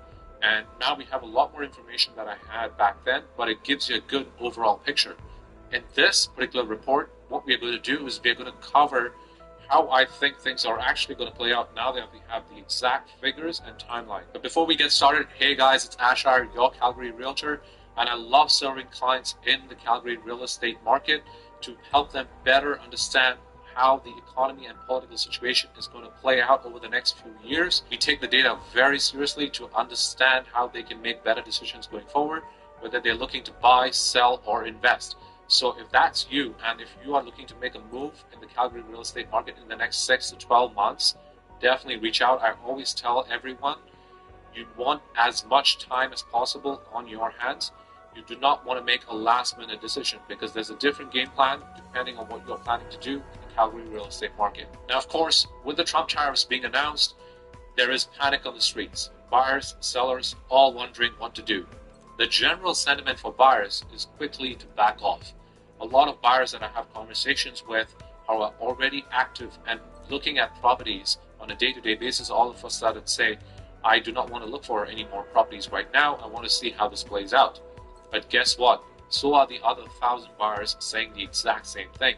And now we have a lot more information than I had back then, but it gives you a good overall picture. In this particular report, what we're going to do is we're going to cover how I think things are actually going to play out now that we have the exact figures and timeline. But before we get started, hey guys, it's Ashar, your Calgary Realtor, and I love serving clients in the Calgary real estate market to help them better understand how the economy and political situation is going to play out over the next few years. We take the data very seriously to understand how they can make better decisions going forward, whether they're looking to buy, sell, or invest. So if that's you, and if you are looking to make a move in the Calgary real estate market in the next 6 to 12 months, definitely reach out. I always tell everyone, you want as much time as possible on your hands. You do not want to make a last-minute decision, because there's a different game plan depending on what you're planning to do in the Calgary real estate market. Now, of course, with the Trump tariffs being announced, there is panic on the streets. Buyers, sellers, all wondering what to do. The general sentiment for buyers is quickly to back off. A lot of buyers that I have conversations with are already active and looking at properties on a day-to-day basis. All of a sudden say, I do not want to look for any more properties right now. I want to see how this plays out. But guess what? So are the other 1,000 buyers saying the exact same thing.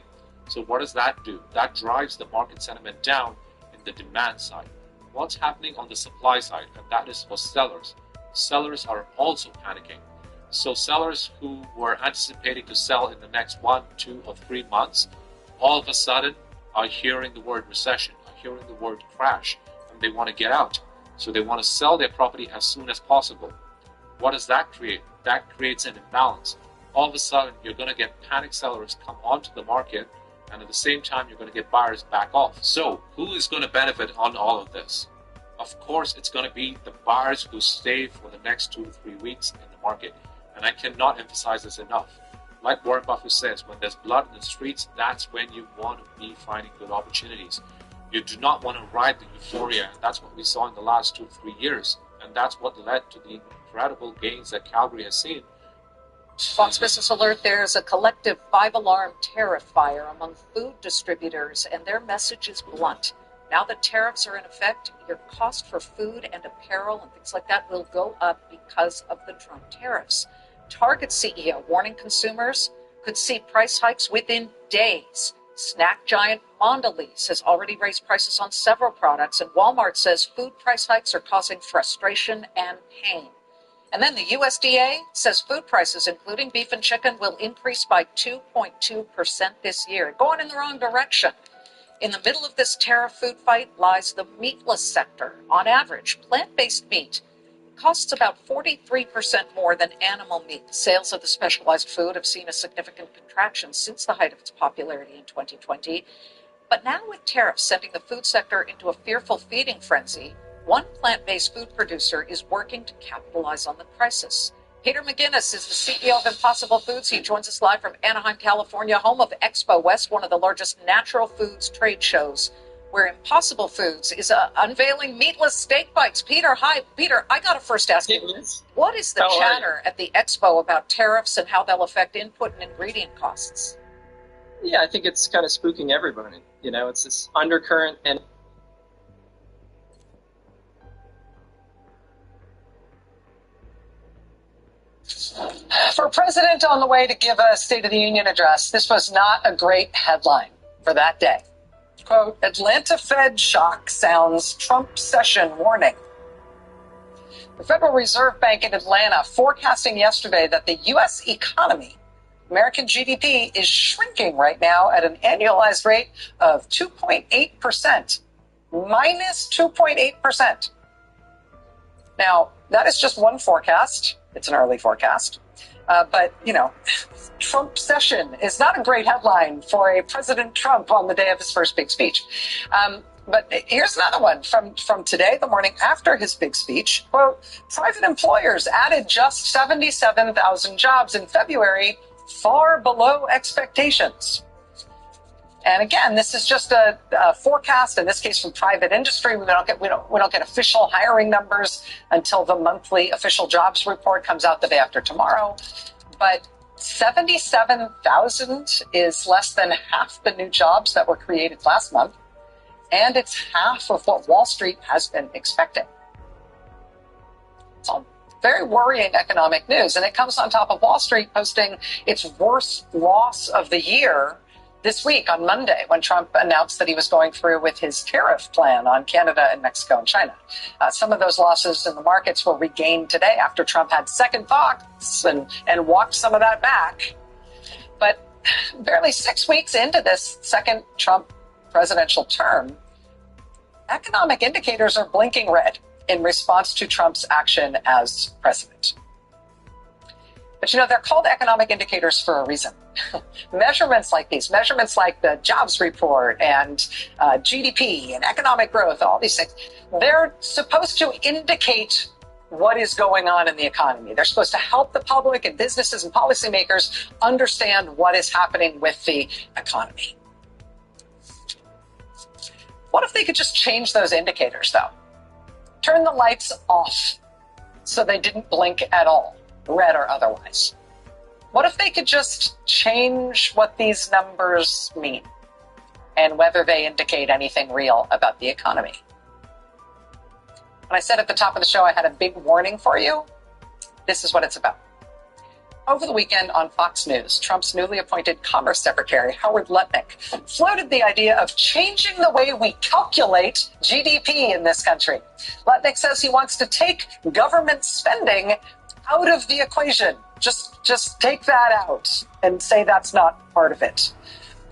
So what does that do? That drives the market sentiment down in the demand side. What's happening on the supply side? And that is for sellers. Sellers are also panicking. So sellers who were anticipating to sell in the next 1, 2, or 3 months, all of a sudden are hearing the word recession, are hearing the word crash, and they want to get out. So they want to sell their property as soon as possible. What does that create? That creates an imbalance. All of a sudden, you're going to get panic sellers come onto the market, and at the same time, you're going to get buyers back off. So who is going to benefit on all of this? Of course, it's going to be the buyers who stay for the next 2 to 3 weeks in the market. And I cannot emphasize this enough. Like Warren Buffett says, when there's blood in the streets, that's when you want to be finding good opportunities. You do not want to ride the euphoria. And that's what we saw in the last 2 to 3 years. And that's what led to the incredible gains that Calgary has seen. Fox Business Alert, there's a collective 5-alarm tariff fire among food distributors, and their message is blunt. Now that tariffs are in effect, your cost for food and apparel and things like that will go up because of the Trump tariffs. Target CEO warning consumers could see price hikes within days. Snack giant Mondelez has already raised prices on several products, and Walmart says food price hikes are causing frustration and pain. And then the USDA says food prices, including beef and chicken, will increase by 2.2% this year, going in the wrong direction. In the middle of this tariff food fight lies the meatless sector. On average, plant-based meat costs about 43% more than animal meat. Sales of the specialized food have seen a significant contraction since the height of its popularity in 2020. But now with tariffs sending the food sector into a fearful feeding frenzy, one plant-based food producer is working to capitalize on the crisis. Peter McGinnis is the CEO of Impossible Foods. He joins us live from Anaheim, California, home of Expo West, one of the largest natural foods trade shows, where Impossible Foods is unveiling meatless steak bites. Peter, hi. Peter, I got to first ask you, what is the chatter at the Expo about tariffs and how they'll affect input and ingredient costs? Yeah, I think it's kind of spooking everybody. You know, it's this undercurrent and For a president on the way to give a State of the Union address, this was not a great headline for that day. Quote, Atlanta Fed shock sounds Trump session warning. The Federal Reserve Bank in Atlanta forecasting yesterday that the U.S. economy, American GDP, is shrinking right now at an annualized rate of 2.8%, minus 2.8%. Now, that is just one forecast. It's an early forecast. But, you know, Trump session is not a great headline for a President Trump on the day of his first big speech. But here's another one from today, the morning after his big speech. Quote, private employers added just 77,000 jobs in February, far below expectations. And again, this is just a forecast, in this case from private industry. We don't get official hiring numbers until the monthly official jobs report comes out the day after tomorrow. But 77,000 is less than half the new jobs that were created last month. And it's half of what Wall Street has been expecting. It's all very worrying economic news. And it comes on top of Wall Street posting its worst loss of the year this week on Monday, when Trump announced that he was going through with his tariff plan on Canada and Mexico and China. Some of those losses in the markets were regained today after Trump had second thoughts and walked some of that back. But barely 6 weeks into this second Trump presidential term, economic indicators are blinking red in response to Trump's action as president. But, you know, they're called economic indicators for a reason. Measurements like these, measurements like the jobs report and GDP and economic growth, all these things, they're supposed to indicate what is going on in the economy. They're supposed to help the public and businesses and policymakers understand what is happening with the economy. What if they could just change those indicators, though? Turn the lights off so they didn't blink at all, red or otherwise. What if they could just change what these numbers mean and whether they indicate anything real about the economy? When I said at the top of the show I had a big warning for you, this is what it's about. Over the weekend on Fox News, Trump's newly appointed Commerce Secretary, Howard Lutnick, floated the idea of changing the way we calculate GDP in this country. Lutnick says he wants to take government spending out of the equation. Just take that out and say that's not part of it,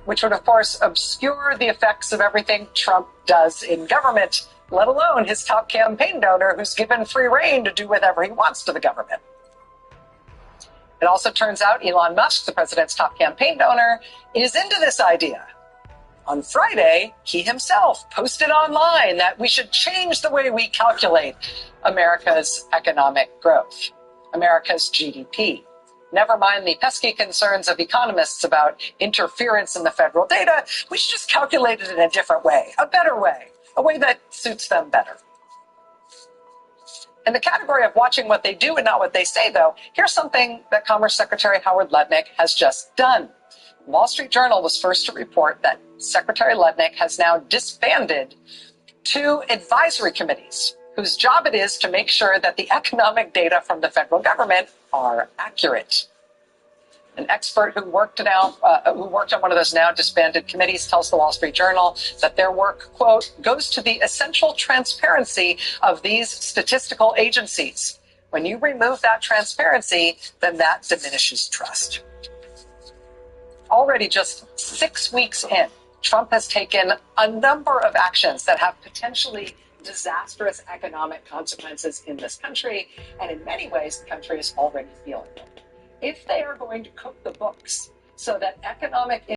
which would, of course, obscure the effects of everything Trump does in government, let alone his top campaign donor who's given free rein to do whatever he wants to the government. It also turns out Elon Musk, the president's top campaign donor, is into this idea. On Friday, he himself posted online that we should change the way we calculate America's economic growth, America's GDP. Never mind the pesky concerns of economists about interference in the federal data. We should just calculate it in a different way, a better way, a way that suits them better. In the category of watching what they do and not what they say, though, here's something that Commerce Secretary Howard Lutnick has just done. The Wall Street Journal was first to report that Secretary Lutnick has now disbanded 2 advisory committees whose job it is to make sure that the economic data from the federal government are accurate. An expert who worked on one of those now disbanded committees tells the Wall Street Journal that their work, quote, goes to the essential transparency of these statistical agencies. When you remove that transparency, then that diminishes trust. Already just 6 weeks in, Trump has taken a number of actions that have potentially disastrous economic consequences in this country, and in many ways, the country is already feeling them. If they are going to cook the books so that economic